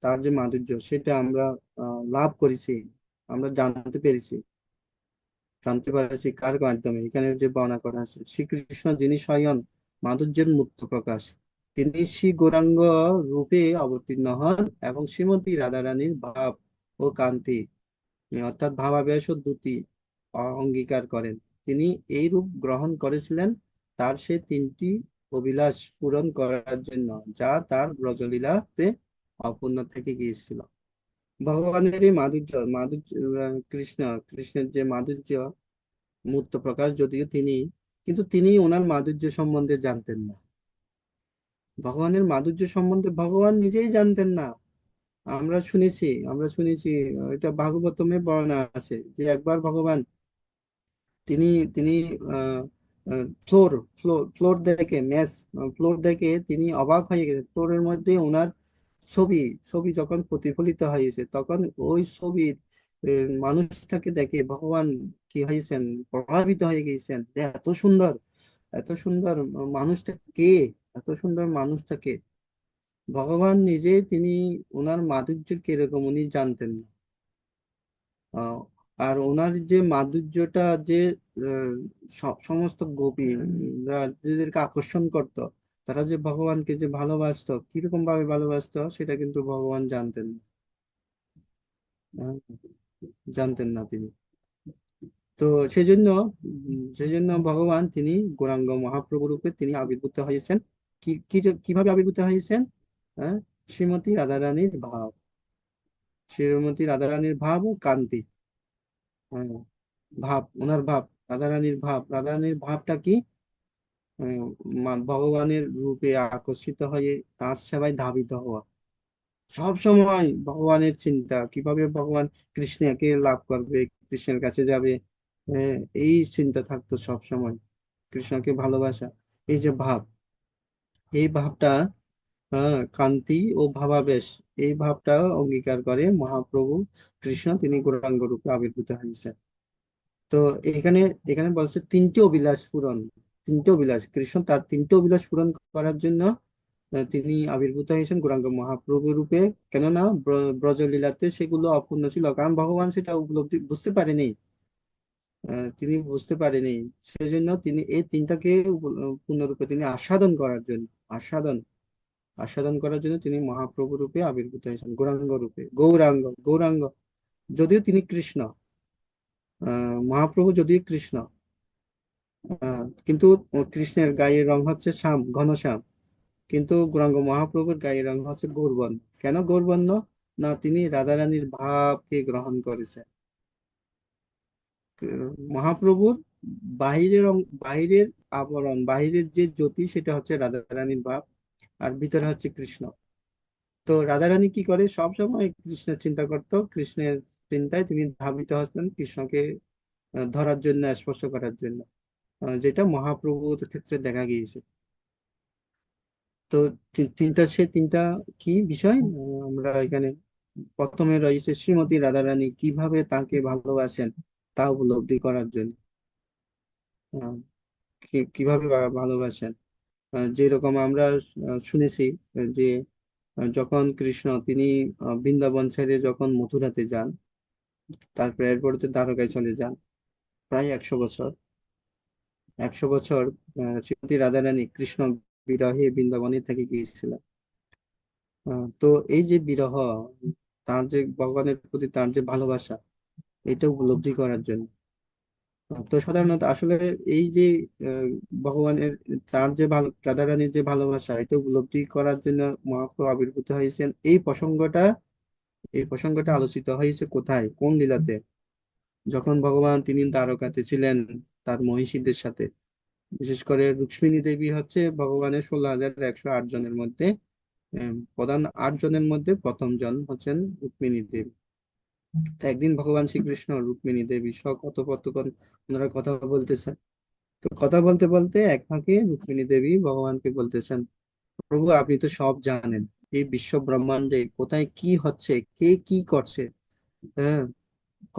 তার যে মাধুর্য সেটা আমরা লাভ করেছি, আমরা জানতে পারছি কার মাধ্যমে, এখানে যে বর্ণনা করা আছে, শ্রীকৃষ্ণ যিনি স্বয়ং মাধুর্যের মূর্ত প্রকাশ, তিনি শ্রী গৌরাঙ্গ রূপে অবতীর্ণ হন এবং শ্রীমতী রাধারানীর ভাব ও কান্তি, অর্থাৎ ভাবাবেশ ও দ্যুতি অঙ্গীকার করেন। তিনি এই রূপ গ্রহণ করেছিলেন তার সে তিনটি অভিলাষ পূরণ করার জন্য, যা তার ব্রজলীলাতে অপূর্ণ থেকে গিয়েছিল। ভগবানের এই মাধুর্য কৃষ্ণের যে মাধুর্য মূর্ত প্রকাশ, যদিও তিনি ওনার মাধুর্য সম্বন্ধে জানতেন না। ভগবানের মাধুর্য সম্বন্ধে ভগবান নিজেই জানতেন না। আমরা শুনেছি এটা ভাগবতমে বর্ণনা আছে যে একবার ভগবান, তিনি তিনি আহ ফ্লোর ফ্লোর দেখে ফ্লোর দেখে তিনি অবাক হয়ে গেছেন। ফ্লোরের মধ্যে ওনার ছবি ছবি যখন প্রতিফলিত হয়েছে, তখন ওই ছবির মানুষটাকে দেখে ভগবান কি হয়েছেন, প্রভাবিত হয়ে গেছেন যে এত সুন্দর মানুষটা কে, এত সুন্দর মানুষটাকে। ভগবান নিজে তিনি ওনার মাধুর্য কিরকম উনি জানতেন না। আহ, আর ওনার যে মাধুর্যটা যে আহ, সমস্ত গোপীরা যাদেরকে আকর্ষণ করত, তারা যে ভগবানকে যে ভালোবাসতো, কিরকম ভাবে ভালোবাসতো, সেটা কিন্তু ভগবান জানতেন না। আহ, জানতেন না তিনি। তো সেজন্য ভগবান তিনি গৌরাঙ্গ মহাপ্রভু রূপে তিনি আবির্ভূত হয়েছেন। কিভাবে আবির্ভূত হয়েছেন? হ্যাঁ, শ্রীমতী রাধারানীর ভাব, শ্রীমতী রাধারানীর ভাব ও কান্তি। হ্যাঁ, ওনার ভাব, রাধারানীর ভাবটা কি? ভগবানের রূপে আকর্ষিত হয়ে তার সেবায় ধাবিত হওয়া, সব সময় ভগবানের চিন্তা, কিভাবে ভগবান কৃষ্ণকে লাভ করবে, কৃষ্ণের কাছে যাবে। হ্যাঁ, এই চিন্তা থাকতো সব সময়, কৃষ্ণকে ভালোবাসা, এই যে ভাব, এই ভাবটা, হ্যাঁ, কান্তি ও ভাবাবেশ, এই ভাবটা অঙ্গীকার করে মহাপ্রভু কৃষ্ণ তিনি গৌরাঙ্গ রূপে আবির্ভূত হয়েছেন। তো এখানে এখানে বলছে তিনটে অভিলাষ কৃষ্ণ তার তিনটে অভিলাষ পূরণ করার জন্য তিনি আবির্ভূত হয়েছেন গৌরাঙ্গ মহাপ্রভু রূপে। কেননা ব্রজলীলাতে সেগুলো অপূর্ণ ছিল, কারণ ভগবান সেটা উপলব্ধি বুঝতে পারেনি। তিনি বুঝতে পারেনি, সেজন্য তিনি এই তিনটাকে পূর্ণরূপে তিনি আস্বাদন আস্বাদন করার জন্য তিনি মহাপ্রভু রূপে আবির্ভূত হয়েছেন, গৌরাঙ্গ রূপে। গৌরাঙ্গ যদিও তিনি কৃষ্ণ, মহাপ্রভু যদিও কৃষ্ণ, কিন্তু কৃষ্ণের গায়ের রং হচ্ছে শ্যাম, ঘন শ্যাম। কিন্তু গৌরাঙ্গ মহাপ্রভুর গায়ের রং হচ্ছে গৌরবর্ণ। কেন গৌরবর্ণ? না, তিনি রাধারানীর ভাবকে গ্রহণ করেছেন। মহাপ্রভুর বাহিরের বাহিরের আবরণ, বাহিরের যে জ্যোতি, সেটা হচ্ছে রাধারানীর ভাব, আর ভিতরে হচ্ছে কৃষ্ণ। তো রাধারানী কি করে, সব সময় কৃষ্ণের চিন্তা করতো, কৃষ্ণের চিন্তায় তিনি ধাবিত হচ্ছেন কৃষ্ণকে ধরার জন্য, স্পর্শ করার জন্য, যেটা মহাপ্রভুর ক্ষেত্রে দেখা গিয়েছে। তো তিনটা কি বিষয় আমরা এখানে প্রথমে রয়েছে শ্রীমতী রাধারানী কিভাবে তাকে ভালোবাসেন তা উপলব্ধি করার জন্য। আহ, কিভাবে ভালোবাসেন, যেরকম আমরা শুনেছি যে যখন কৃষ্ণ তিনি বৃন্দাবন ছেড়ে যখন মথুরাতে যান, তারপরে এরপরে তো দ্বারকায় চলে যান, প্রায় 100 বছর। 100 বছর শ্রীমতী রাধারানী কৃষ্ণ বিরহে বৃন্দাবনে থেকে গিয়েছিলেন। তো এই যে বিরহ, তার যে ভগবানের প্রতি তার যে ভালোবাসা, এটা উপলব্ধি করার জন্য। তো সাধারণত আসলে এই যে আহ, ভগবানের, তার যে ভালো, রাধারানীর যে ভালোবাসা, এটা উপলব্ধি করার জন্য মহাপ্রভু আবির্ভূত হয়েছেন। এই প্রসঙ্গটা আলোচিত হয়েছে কোথায়, কোন লীলাতে? যখন ভগবান তিনি দ্বারকাতে ছিলেন তার মহিষীদের সাথে। বিশেষ করে রুক্মিণী দেবী হচ্ছে ভগবানের 16,108 জনের মধ্যে প্রধান 8 জনের মধ্যে প্রথম জন হচ্ছেন রুক্মিণী দেবী। তো একদিন ভগবান শ্রীকৃষ্ণ রুক্মিণী দেবী কথোপকথন, ওনারা কথা বলতেছেন। তো কথা বলতে বলতে এক ফাঁকে রুক্মিণী দেবী ভগবানকে বলতেছেন, প্রভু আপনি তো সব জানেন, এই বিশ্ব ব্রহ্মাণ্ডে কোথায় কি হচ্ছে, কে কি করছে, হ্যাঁ,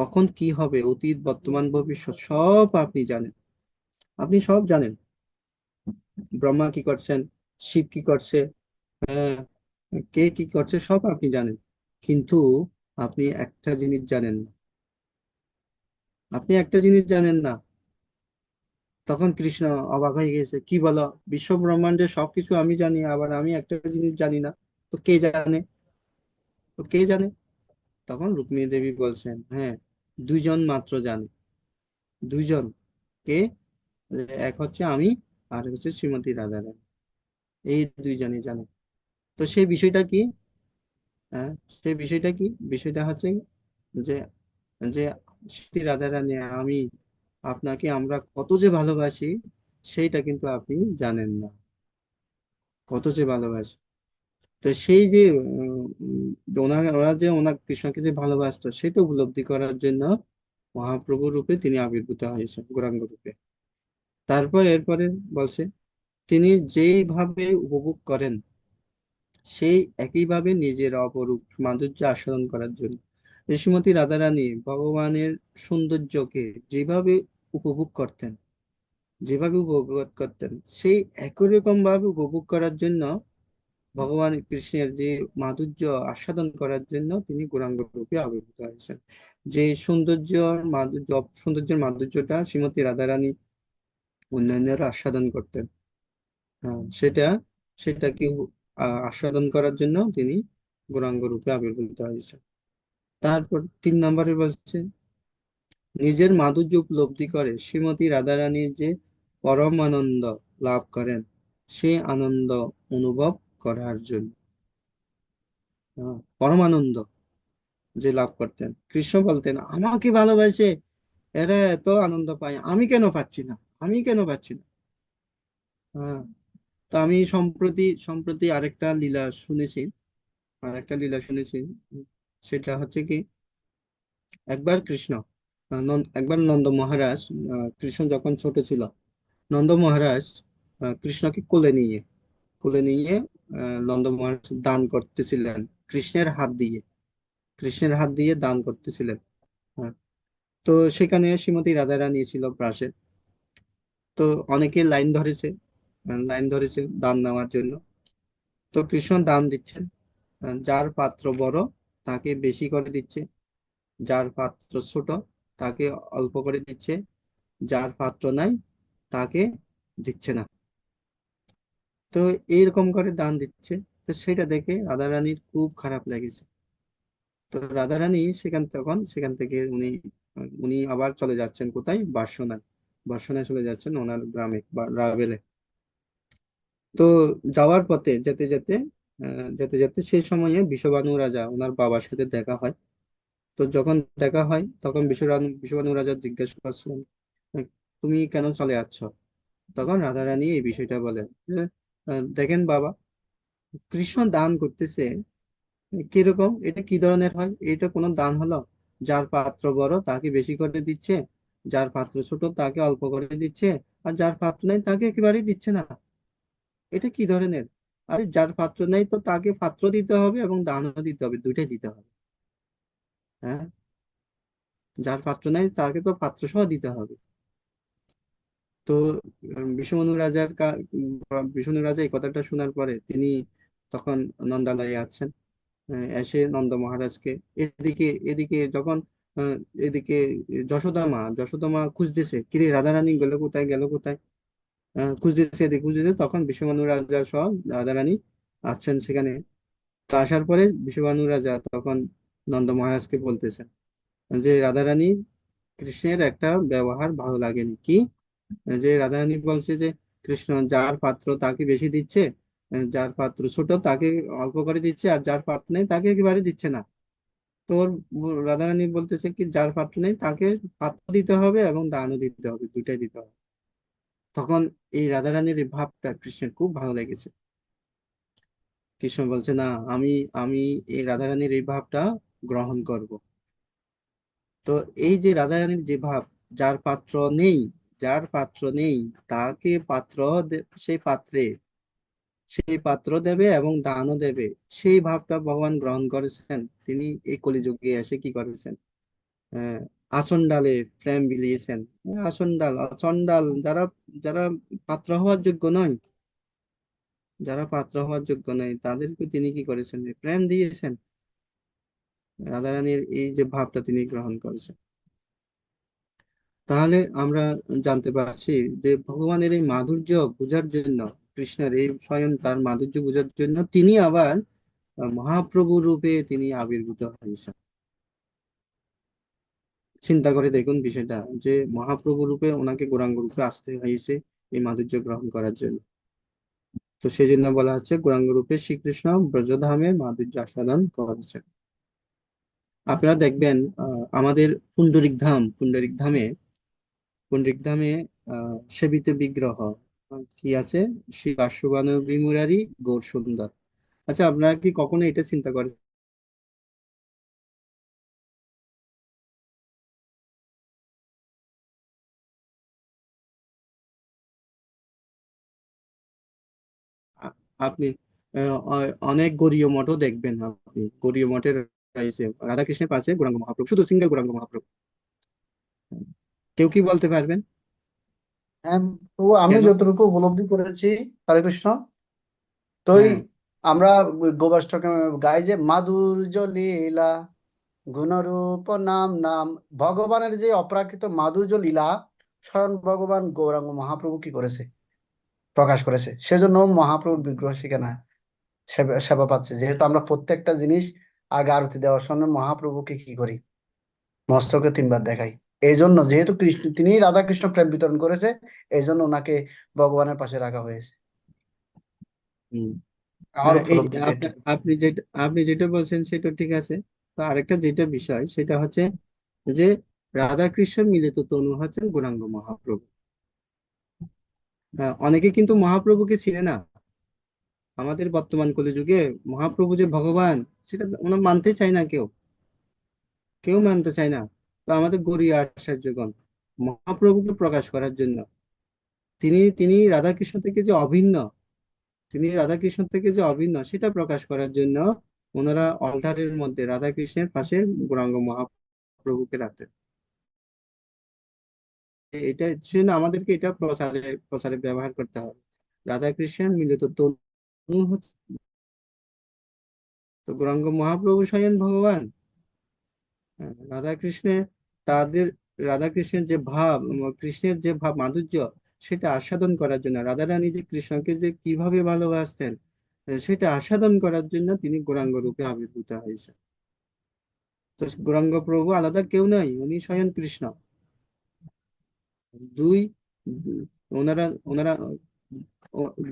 কখন কি হবে, অতীত বর্তমান ভবিষ্যৎ সব আপনি জানেন। আপনি সব জানেন, ব্রহ্মা কি করছেন, শিব কি করছে, হ্যাঁ, কে কি করছে সব আপনি জানেন। কিন্তু আপনি একটা জিনিস জানেন না, আপনি একটা জিনিস জানেন না। তখন কৃষ্ণ অবাক হয়ে গেছে, কি বলো, বিশ্ব ব্রহ্মাণ্ডের সবকিছু আমি জানি, আবার আমি একটা জিনিস জানি না? তো কে জানে? তো কে জানে? তখন রুক্মিণী দেবী বলছেন, হ্যাঁ, 2 জন মাত্র জানে। 2 জন। কে? এক হচ্ছে আমি, আর হচ্ছে শ্রীমতী রাধারানী। এই 2 জনই জানে। তো সেই বিষয়টা কি? হ্যাঁ, সেই বিষয়টা কি? বিষয়টা হচ্ছে যে যে শ্রী রাধারানী, আমি আপনাকে, আমরা কত যে ভালোবাসি, সেইটা কিন্তু আপনি জানেন না, কত যে ভালোবাসি। তো সেই যে ওরা যে ওনার কৃষ্ণকে যে ভালোবাসতো, সেটা উপলব্ধি করার জন্য মহাপ্রভু রূপে তিনি আবির্ভূত হয়েছেন, গৌরাঙ্গ রূপে। তারপর এরপরে বলছে, তিনি যেইভাবে উপভোগ করেন, সেই একইভাবে নিজের অপরূপ মাধুর্য আস্বাদন করার জন্য। শ্রীমতী রাধারানী ভগবানের সৌন্দর্যকে যেভাবে উপভোগ করতেন, যেভাবে উপভোগ করতেন, সেই একই রকম ভাবে উপভোগ করার জন্য, ভগবান কৃষ্ণের যে মাধুর্য আস্বাদন করার জন্য তিনি গৌরাঙ্গ রূপে আবির্ভূত হয়েছেন। যে সৌন্দর্যের মাধুর্যটা শ্রীমতী রাধারানী উন্নয়নের আস্বাদন করতেন, সেটা সেটাকে আস্বাদন করার জন্য তিনি গৌরাঙ্গ রূপে আবির্ভূত হয়েছেন। তারপর 3 নম্বরে বলছে, নিজের মাধুর্য উপলব্ধি করে শ্রীমতী রাধারানীর যে পরম আনন্দ লাভ করেন, সেই আনন্দ অনুভব করার জন্য। পরমানন্দ যে লাভ করতেন, কৃষ্ণ বলতেন, আমাকে ভালোবাসে, এরা এত আনন্দ পায়, আমি কেন পাচ্ছি না, আমি কেন পাচ্ছি না? হ্যাঁ। তো আমি সম্প্রতি সম্প্রতি আরেকটা লীলা শুনেছি। সেটা হচ্ছে কি, একবার নন্দ মহারাজ, কৃষ্ণ যখন ছোট ছিল, নন্দ মহারাজ কৃষ্ণকে কোলে নিয়ে নন্দ মহারাজ দান করতেছিলেন, কৃষ্ণের হাত দিয়ে কৃষ্ণের হাত দিয়ে দান করতেছিলেন। হ্যাঁ। তো সেখানে শ্রীমতী রাধারানী ছিল পাশে। তো অনেকে লাইন ধরেছে দান নেওয়ার জন্য। তো কৃষ্ণ দান দিচ্ছেন, যার পাত্র বড় তাকে বেশি করে দিচ্ছে, যার পাত্র ছোট তাকে অল্প করে দিচ্ছে, যার পাত্র নাই তাকে দিচ্ছে না। তো এইরকম করে দান দিচ্ছে। তো সেটা দেখে রাধারানীর খুব খারাপ লেগেছে। তো রাধারানী সেখান থেকে উনি উনি আবার চলে যাচ্ছেন কোথায়, বাসনায়। বর্ষণে চলে যাচ্ছেন ওনার গ্রামে বা রাভেলে। তো যাওয়ার পথে যেতে যেতে সেই সময়ে বিষবানু রাজা ওনার বাবার সাথে দেখা হয়। তো যখন দেখা হয় তখন বিষবানু রাজা জিজ্ঞেস করছিলেন, "আহ, তুমি কেন চলে যাচ্ছ?" তখন রাধারানী এই বিষয়টা বলেন যে, দেখেন বাবা, কৃষ্ণ দান করতেছে, কিরকম, এটা কি ধরনের হয়? এটা কোনো দান হলো? যার পাত্র বড় তাকে বেশি করে দিচ্ছে, যার পাত্র ছোট তাকে অল্প করে দিচ্ছে, আর যার পাত্র নেই তাকে একেবারেই দিচ্ছে না। এটা কি ধরনের? আরে যার পাত্র নেই তো তাকে পাত্র দিতে হবে এবং দানও দিতে হবে, দুইটাই দিতে হবে। হ্যাঁ, যার পাত্র নেই তাকে তো পাত্র সহ দিতে হবে। তো বিষ্ণু রাজা এই কথাটা শোনার পরে তিনি তখন নন্দালয়ে আছেন। এসে নন্দ মহারাজকে এদিকে এদিকে যখন আহ, এদিকে যশোদা মা খুঁজতেছে, কিরে রাধারানী গেল কোথায়, গেল কোথায়, খুঁজতেছে, এদিকে খুঁজতেছে, তখন বিশ্বভানু রাজা সহ রাধারানী আসছেন সেখানে। তো আসার পরে বিশ্বভানু রাজা তখন নন্দ মহারাজকে বলতেছেন যে রাধারানী কৃষ্ণের একটা ব্যবহার ভালো লাগেনি কি, যে রাধারানী বলছে যে কৃষ্ণ যার পাত্র তাকে বেশি দিচ্ছে, যার পাত্র ছোট তাকে অল্প করে দিচ্ছে, আর যার পাত্র নেই তাকে একেবারে দিচ্ছে না। তোর রাধারানী বলতেছে কি যার পাত্র নেই তাকে পাত্র দিতে হবে এবং দানও দিতে হবে, দুইটাই দিতে হবে। তখন এই রাধারানীর এই ভাবটা কৃষ্ণের খুব ভালো লেগেছে। কৃষ্ণ বলছে না, আমি আমি এই রাধারানীর এই ভাবটা গ্রহণ করব। তো এই যে রাধারানীর যে ভাব, যার পাত্র নেই, যার পাত্র নেই তাকে সেই পাত্র দেবে এবং দানও দেবে, সেই ভাবটা ভগবান গ্রহণ করেছেন। তিনি এই কলিযুগে এসে কি করেছেন, আহ আসনডালে প্রেম বিলিয়েছেন। অচন্ডাল, যারা যারা পাত্র হওয়ার যোগ্য নয়, যারা পাত্র হওয়ার যোগ্য নয় তাদেরকে তিনি কি করেছেন, প্রেম দিয়েছেন। রাধারানীর এই যে ভাবটা তিনি গ্রহণ করেছেন। তাহলে আমরা জানতে পারছি যে ভগবানের এই মাধুর্য বোঝার জন্য, কৃষ্ণের এই স্বয়ং তার মাধুর্য বোঝার জন্য তিনি আবার মহাপ্রভু রূপে তিনি আবির্ভূত হয়েছেন। চিন্তা করে দেখুন বিষয়টা, যে মহাপ্রভু রূপে ওনাকে গৌরাঙ্গ রূপে আসতে হয়েছে এই মাধুর্য গ্রহণ করার জন্য। তো সেই জন্য বলা হচ্ছে গৌরাঙ্গ রূপে শ্রীকৃষ্ণ ব্রজধামে মাধুর্য আস্বাদন করেছেন। আপনারা দেখবেন আমাদের পুণ্ডরিক ধামে সেবিত বিগ্রহ কি আছে, শ্রী বাসুবানর বিমুরারি গৌর সুন্দর। আচ্ছা, আপনারা কি কখনো এটা চিন্তা করেন? আ- আপনি অনেক গৌরীয় মঠও দেখবেন, আপনি গৌরীয় মঠের রয়েছে রাধাকৃষ্ণের পাশে গৌরাঙ্গ মহাপ্রভু, শুধু সিঙ্গেল গৌরাঙ্গ মহাপ্রভু। কেউ কি বলতে পারবেন হ্যাঁ, তো আমি কেন? যতটুকু উপলব্ধি করেছি, হরে কৃষ্ণ, তো হ্যাঁ, আমরা গোবাষ্টকে গাই যে মাধুর্য লীলা গুণরূপ নাম নাম, ভগবানের যে অপ্রাকৃত মাধুর্য লীলা স্বয়ং ভগবান গৌরাঙ্গ মহাপ্রভু কি করেছে, প্রকাশ করেছে। সেজন্য মহাপ্রভুর বিগ্রহ সেখানে সেবা সেবা পাচ্ছে। যেহেতু আমরা প্রত্যেকটা জিনিস আগে আরতি দেওয়ার সময় মহাপ্রভুকে কি করি, মস্তকে তিনবার দেখাই। এই জন্য যেহেতু কৃষ্ণ তিনি রাধা কৃষ্ণ প্রেম বিতরণ করেছে, এই জন্য ওনাকে ভগবানের পাশে রাখা হয়েছে। হুম। আমার এই উপলব্ধিতে আপনি এটুকু। আপনি যেটা বলছেন সেটা ঠিক আছে। তো আরেকটা যেটা বিষয় সেটা হচ্ছে যে রাধা কৃষ্ণ মিলিত তনু হচ্ছেন গৌরাঙ্গ মহাপ্রভু। অনেকে কিন্তু মহাপ্রভুকে চিনে না। আমাদের বর্তমান কলিযুগে মহাপ্রভু যে ভগবান সেটা ওরা মানতে চায় না, কেউ কেউ মানতে চায় না। তো আমাদের গৌড়ীয় আচার্যগণ মহাপ্রভুকে প্রকাশ করার জন্য, তিনি রাধাকৃষ্ণ থেকে যে অভিন্ন, সেটা প্রকাশ করার জন্য ওনারা অলটারের মধ্যে রাধাকৃষ্ণের পাশে গৌরাঙ্গ মহাপ্রভুকে রাখতেন। এটা জন্য আমাদেরকে এটা প্রচারে প্রচারে ব্যবহার করতে হবে। রাধাকৃষ্ণের মিলিত তনু হচ্ছে তো গৌরাঙ্গ মহাপ্রভু স্বয়ং ভগবান। রাধাকৃষ্ণের তাদের রাধাকৃষ্ণের যে ভাব, কৃষ্ণের যে ভাব মাধুর্য, সেটা আস্বাদন করার জন্য, রাধারানী যে কৃষ্ণকে যে কিভাবে ভালোবাসতেন, সেটা আস্বাদন করার জন্য তিনি গৌরাঙ্গ রূপে আবির্ভূত হয়েছে। তো গৌরাঙ্গ প্রভু আলাদা কেউ নয়, উনি স্বয়ং কৃষ্ণ। দুই ওনারা ওনারা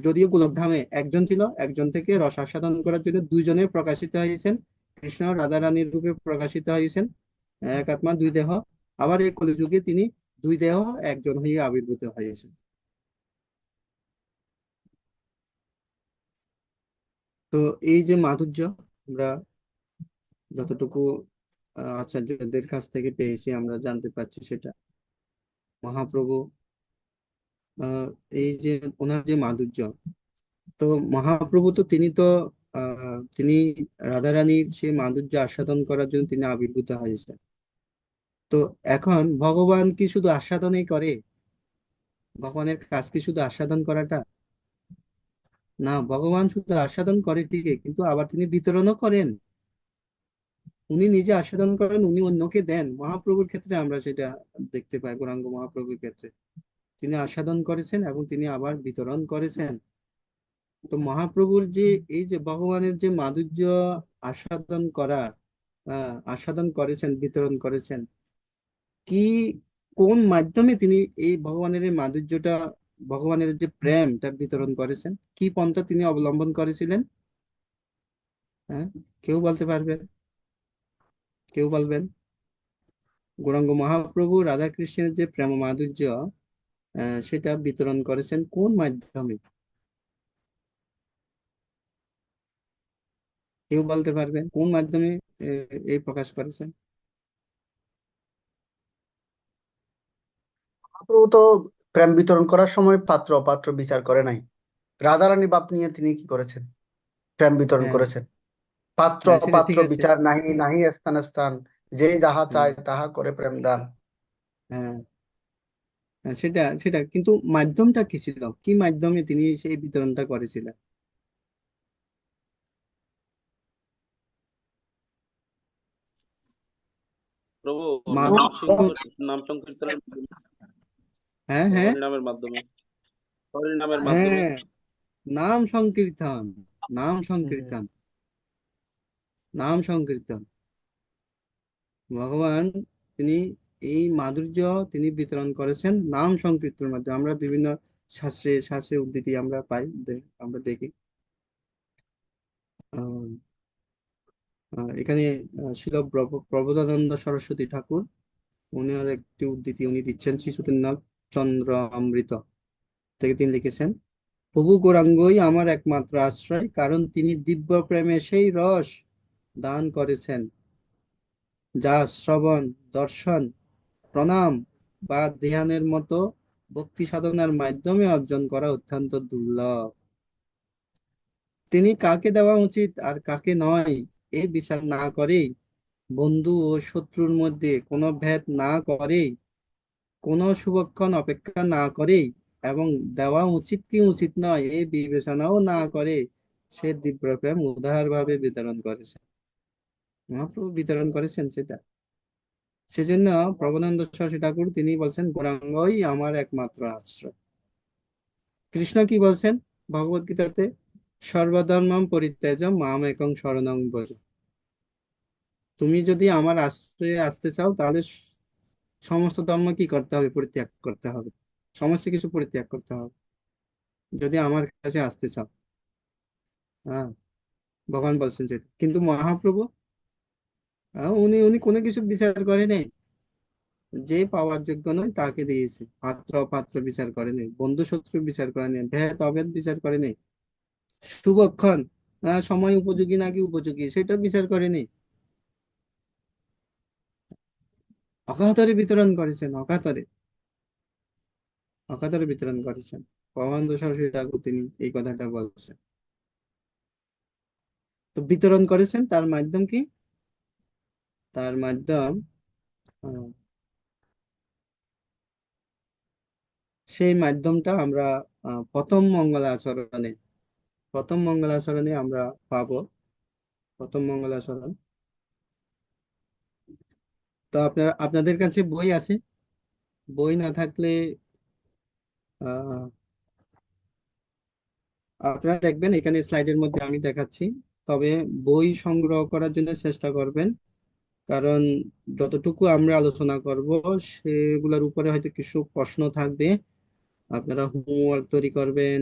যদিও গোলকধামে একজন ছিল, একজন থেকে রস আস্বাদন করার জন্য দুইজনে প্রকাশিত হয়েছেন। কৃষ্ণ রাধা রানীর রূপে প্রকাশিত হয়েছেন, এক আত্মা দুই দেহ। আবার এই কলিযুগে তিনি দুই দেহ একজন হয়ে আবির্ভূত হয়েছেন। তো এই যে মাধুর্য আমরা যতটুকু আচার্যদের কাছ থেকে পেয়েছি, আমরা জানতে পারছি সেটা মহাপ্রভু আহ এই যে ওনার যে মাধুর্য, তো মহাপ্রভু তো তিনি রাধারানীর সেই মাধুর্য আস্বাদন করার জন্য তিনি আবির্ভূত হয়েছেন। তো এখন ভগবান কি শুধু আস্বাদনই করে? ভগবানের কাজ কি শুধু আস্বাদন করাটা? না, ভগবান শুধু আস্বাদন করে ঠিকই, কিন্তু আবার তিনি বিতরণও করেন। উনি নিজে আস্বাদন করেন, উনি অন্যকে দেন। মহাপ্রভুর ক্ষেত্রে আমরা সেটা দেখতে পাই। গৌরাঙ্গ মহাপ্রভুর ক্ষেত্রে তিনি আস্বাদন করেছেন এবং তিনি আবার বিতরণ করেছেন। তো মহাপ্রভুর যে এই যে ভগবানের যে মাধুর্য আস্বাদন করা, আস্বাদন করেছেন, বিতরণ করেছেন, কি কোন মাধ্যমে তিনি এই ভগবানের এই মাধুর্যটা, ভগবানের যে প্রেমটা বিতরণ করেছেন, কি পন্থা তিনি অবলম্বন করেছিলেন? হ্যাঁ, কেউ বলতে পারবে? কেউ বলবেন? গৌরাঙ্গ মহাপ্রভু রাধা কৃষ্ণের যে প্রেম মাধুর্য সেটা বিতরণ করেছেন কোন মাধ্যমে? কেউ বলতে পারবেন কোন মাধ্যমে এই প্রকাশ করেছেন? মহাপ্রভু তো প্রেম বিতরণ করার সময় পাত্র অপাত্র বিচার করে নাই। রাধারানী বাপ নিয়ে তিনি কি করেছেন? প্রেম বিতরণ হ্যাঁ, করেছেন। পাত্র হ্যাঁ, সেটা অপাত্র ঠিক আছে। বিচার নাহি, নাহি স্থান স্থান, যে যাহা হ্যাঁ, চায় তাহা করে প্রেম দান। হ্যাঁ, হ্যাঁ, সেটা সেটা কিন্তু মাধ্যমটা কি ছিল? কি মাধ্যমে তিনি সেই বিতরণটা করেছিলেন? প্রভু, নাম মাধ্যম। নাম সংকীর্তনের মাধ্যমে, হ্যাঁ, হ্যাঁ, হরিনামের মাধ্যমে, হরিনামের মাধ্যমে। হ্যাঁ, নাম সংকীর্তন, নাম হুম। সংকীর্তন, নাম সংকীর্তন। ভগবান তিনি এই মাধুর্য তিনি বিতরণ করেছেন নাম সংকীর্তনের মাধ্যমে। আমরা বিভিন্ন শাস্ত্রে শাস্ত্রে উদ্ধৃতি আমরা পাই, আমরা দেখি। আহ, এখানে শিল প্রবোধানন্দ সরস্বতী ঠাকুর উনার একটি উদ্ধৃতি উনি দিচ্ছেন শিশুতন্নাথ চন্দ্র অমৃত থেকে। তিনি লিখেছেন, প্রভু গৌরাঙ্গই আমার একমাত্র আশ্রয়, কারণ তিনি দিব্য প্রেমে সেই রস দান করেছেন যা শ্রবণ, দর্শন, প্রণাম বা ধ্যানের মতো ভক্তি সাধনার মাধ্যমে অর্জন করা অত্যন্ত দুর্লভ। তিনি কাকে দেওয়া উচিত আর কাকে নয় এই বিচার না করেই, বন্ধু ও শত্রুর মধ্যে কোনো ভেদ না করেই, কোনো শুভক্ষণ অপেক্ষা না করেই, এবং দেওয়া উচিত কি উচিত নয় এই বিবেচনাও না করে সে দিব্য প্রেম উদারভাবে বিতরণ করেছেন। মহাপ্রভু বিতরণ করেছেন সেটা। সেজন্য প্রবোধানন্দ সরস্বতী ঠাকুর তিনি বলছেন, গৌরাঙ্গই আমার একমাত্র আশ্রয়। কৃষ্ণ কি বলছেন ভগবত গীতাতে? সর্বধর্মম পরিত্যাজ্য মাম একং শরণং ব্রজ। তুমি যদি আমার আশ্রয়ে আসতে চাও, তাহলে সমস্ত ধর্ম কি করতে হবে? পরিত্যাগ করতে হবে। সমস্ত কিছু পরিত্যাগ করতে হবে যদি আমার কাছে আসতে চাও। হ্যাঁ, ভগবান বলছেন সেটা। কিন্তু মহাপ্রভু উনি উনি কোনো কিছু বিচার করে নেই। যে পাওয়ার যোগ্য নয় তাকে দিয়েছে। পাত্র অপাত্র বিচার করে নেই, বন্ধু শত্রু বিচার করে নেই, ভেদ অভেদ বিচার করে নেই, শুভক্ষণ সময় উপযোগী নাকি উপযোগী সেটা বিচার করে নেই। অকাতরে বিতরণ করেছেন, অকাতরে, অকাতরে বিতরণ করেছেন। পরমানন্দ সরস্বতী ঠাকুর তিনি এই কথাটা বলছেন। তো বিতরণ করেছেন তার মাধ্যম কি? তার মাধ্যম আহ, সেই মাধ্যমটা আমরা প্রথম মঙ্গলাচরণে, প্রথম মঙ্গলাচরণে আমরা পাবো। প্রথম মঙ্গলাচরণ। তো আপনাদের কাছে বই আছে? বই না থাকলে আহ আপনারা দেখবেন এখানে স্লাইডের মধ্যে আমি দেখাচ্ছি। তবে বই সংগ্রহ করার জন্য চেষ্টা করবেন, কারণ যতটুকু আমরা আলোচনা করব সেগুলোর উপরে হয়তো কিছু প্রশ্ন থাকবে, আপনারা হোমওয়ার্ক তৈরি করবেন,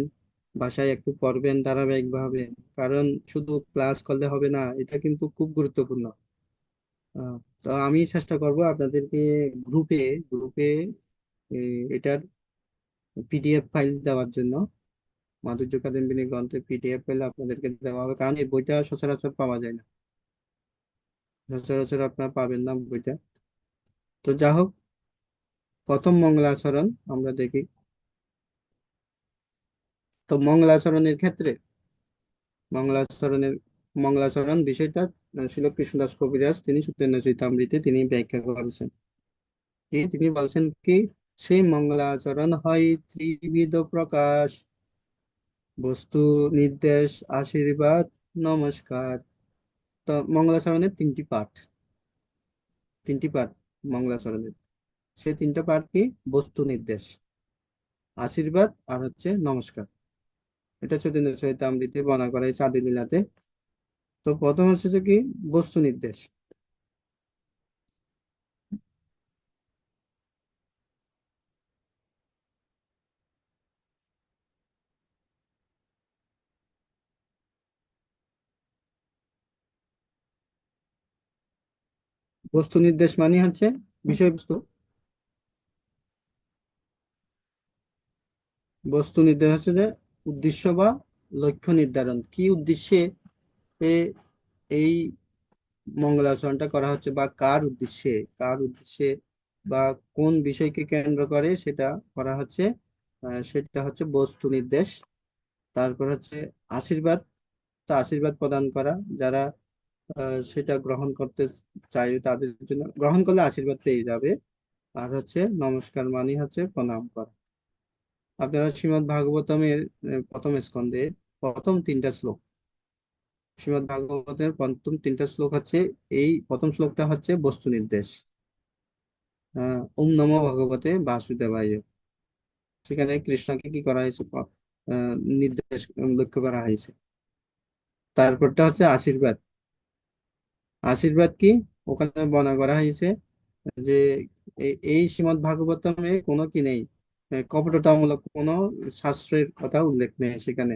বাসায় একটু পড়বেন ধারাবাহিকভাবে। কারণ শুধু ক্লাস করলে হবে না, এটা কিন্তু খুব গুরুত্বপূর্ণ। আহ, তো আমি চেষ্টা করব আপনাদেরকে গ্রুপে গ্রুপে এটার পিডিএফ ফাইল দেওয়ার জন্য। মাধুর্য কাদম্বিনী গ্রন্থের পিডিএফ ফাইল আপনাদেরকে দেওয়া হবে, কারণ এই বইটা সচরাচর পাওয়া যায় না, সচরাচর আপনারা পাবেন না বইটা। তো যা হোক, প্রথম মঙ্গলাচরণ আমরা দেখি। তো মঙ্গলাচরণের ক্ষেত্রে মঙ্গলাচরণের মঙ্গলাচরণ বিষয়টা ছিল কৃষ্ণদাস কবিরাজ, তিনি সত্যেন্দ্র চৈতামৃতে তিনি ব্যাখ্যা করেছেন। তিনি বলছেন কি, সেই মঙ্গলাচরণ হয় ত্রিবিধ প্রকাশ, বস্তু, নির্দেশ, আশীর্বাদ, নমস্কার। তো মঙ্গলাচরণের তিনটি পাঠ মঙ্গলাচরণের। সেই তিনটা পাঠ কি? বস্তু, নির্দেশ, আশীর্বাদ আর হচ্ছে নমস্কার। এটা চৈতন্য চরিতামৃতে বর্ণনা করা হয়েছে আদি লীলাতে। তো প্রথম হচ্ছে যে কি, বস্তু নির্দেশ। বস্তু নির্দেশ মানে হচ্ছে বিষয়বস্তু। বস্তু নির্দেশ হচ্ছে যে উদ্দেশ্য বা লক্ষ্য নির্ধারণ, কি উদ্দেশ্যে এ এই মঙ্গলাচরণটা করা হচ্ছে, বা কার উদ্দেশ্যে বা কোন বিষয়কে কেন্দ্র করে সেটা করা হচ্ছে, সেটা হচ্ছে বস্তু নির্দেশ। তারপর হচ্ছে আশীর্বাদ, তো আশীর্বাদ প্রদান করা, যারা সেটা গ্রহণ করতে চাই তাদের জন্য, গ্রহণ করলে আশীর্বাদ পেয়ে যাবে। আর হচ্ছে নমস্কার মানে হচ্ছে প্রণাম করা। আপনারা শ্রীমদ্ ভাগবতমের প্রথম স্কন্ধে প্রথম তিনটা শ্লোক, শ্রীমদ্ ভাগবতের প্রথম তিনটা শ্লোক হচ্ছে, এই প্রথম শ্লোকটা হচ্ছে বস্তু নির্দেশ। ওম নমো ভগবতে বাসুদেবায়, সেখানে কৃষ্ণকে কি করা হয়েছে, নির্দেশ লক্ষ্য করা হয়েছে। তারপরটা হচ্ছে আশীর্বাদ। আশীর্বাদ কি? ওখানে বর্ণনা করা হয়েছে যে এই শ্রীমদ্ ভাগবতমে কোনো কি নেই, কপটতামূলক কোনো শাস্ত্রের কথা উল্লেখ নেই সেখানে।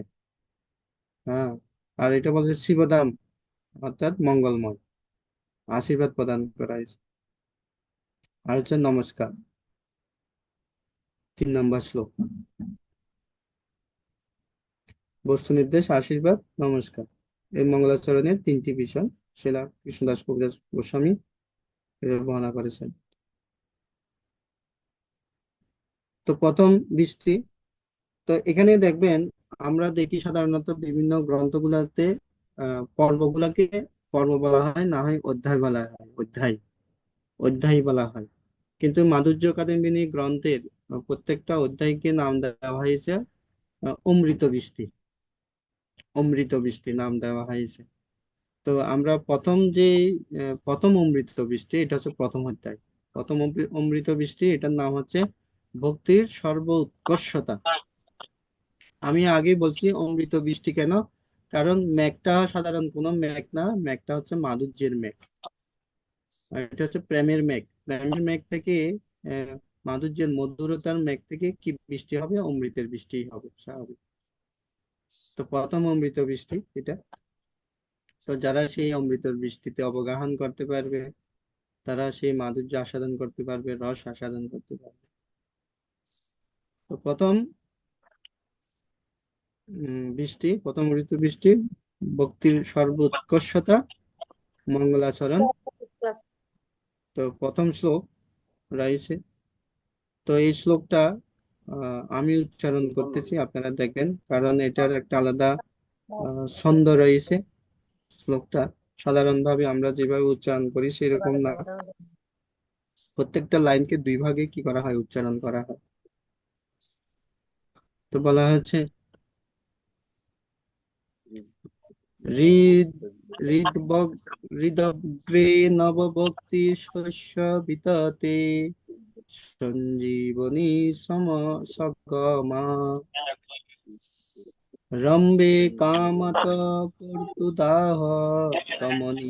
হ্যাঁ, আর এটা বলছে শিবদাম, অর্থাৎ মঙ্গলময়, আশীর্বাদ প্রদান করা হয়েছে। আর হচ্ছে নমস্কার, 3 নম্বর শ্লোক। বস্তু নির্দেশ, আশীর্বাদ, নমস্কার, এই মঙ্গলাচরণের তিনটি বিষয় সেটা কৃষ্ণদাস কবিরাজ গোস্বামী এটা বর্ণনা করেছেন। তো প্রথম 20টি, তো এখানে দেখবেন আমরা দেখি সাধারণত বিভিন্ন গ্রন্থগুলাতে পর্বগুলাকে পর্ব বলা হয়, না হয় অধ্যায় বলা হয়, অধ্যায় বলা হয়। কিন্তু মাধুর্য কাদম্বিনী গ্রন্থের প্রত্যেকটা অধ্যায়কে নাম দেওয়া হয়েছে অমৃত বৃষ্টি, অমৃত বৃষ্টি নাম দেওয়া হয়েছে। তো আমরা প্রথম অমৃত বৃষ্টি, এটা হচ্ছে প্রথম অধ্যায়। প্রথম অমৃত বৃষ্টি, এটার নাম হচ্ছে ভক্তির সর্ব উৎকর্ষতা। আমি আগেই বলছি অমৃত বৃষ্টি কেন, কারণ মেঘটা সাধারণ কোনো মেঘ না, মেঘটা হচ্ছে মাধুর্যের মেঘ। আর এটা হচ্ছে প্রেমের মেঘ থেকে, মাধুর্যের মধুরতার মেঘ থেকে কি বৃষ্টি হবে? অমৃতের বৃষ্টি হবে স্বাভাবিক। তো প্রথম অমৃত বৃষ্টি এটা। তো যারা সেই অমৃত বৃষ্টিতে অবগাহন করতে পারবে, তারা সেই মাধুর্য আস্বাদন করতে পারবে, রস আস্বাদন করতে পারবে। তো প্রথম ঋতু বৃষ্টি, ভক্তির সর্বোৎকর্ষতা, মঙ্গলাচরণ। তো প্রথম শ্লোক রয়েছে, তো এই শ্লোকটা আমি উচ্চারণ করতেছি, আপনারা দেখবেন, কারণ এটার একটা আলাদা ছন্দ রয়েছে। শ্লোকটা সাধারণভাবে আমরা যেভাবে উচ্চারণ করি সেরকম না, প্রত্যেকটা লাইনকে 2 ভাগে কি করা হয়, উচ্চারণ করা হয়। তো বলা হচ্ছে, হৃদ হৃদগ্রে নবভক্তি শস্য বিততে, সঞ্জীবনী সগমা, রম্বে কামত পর্তুদাহ তমনি,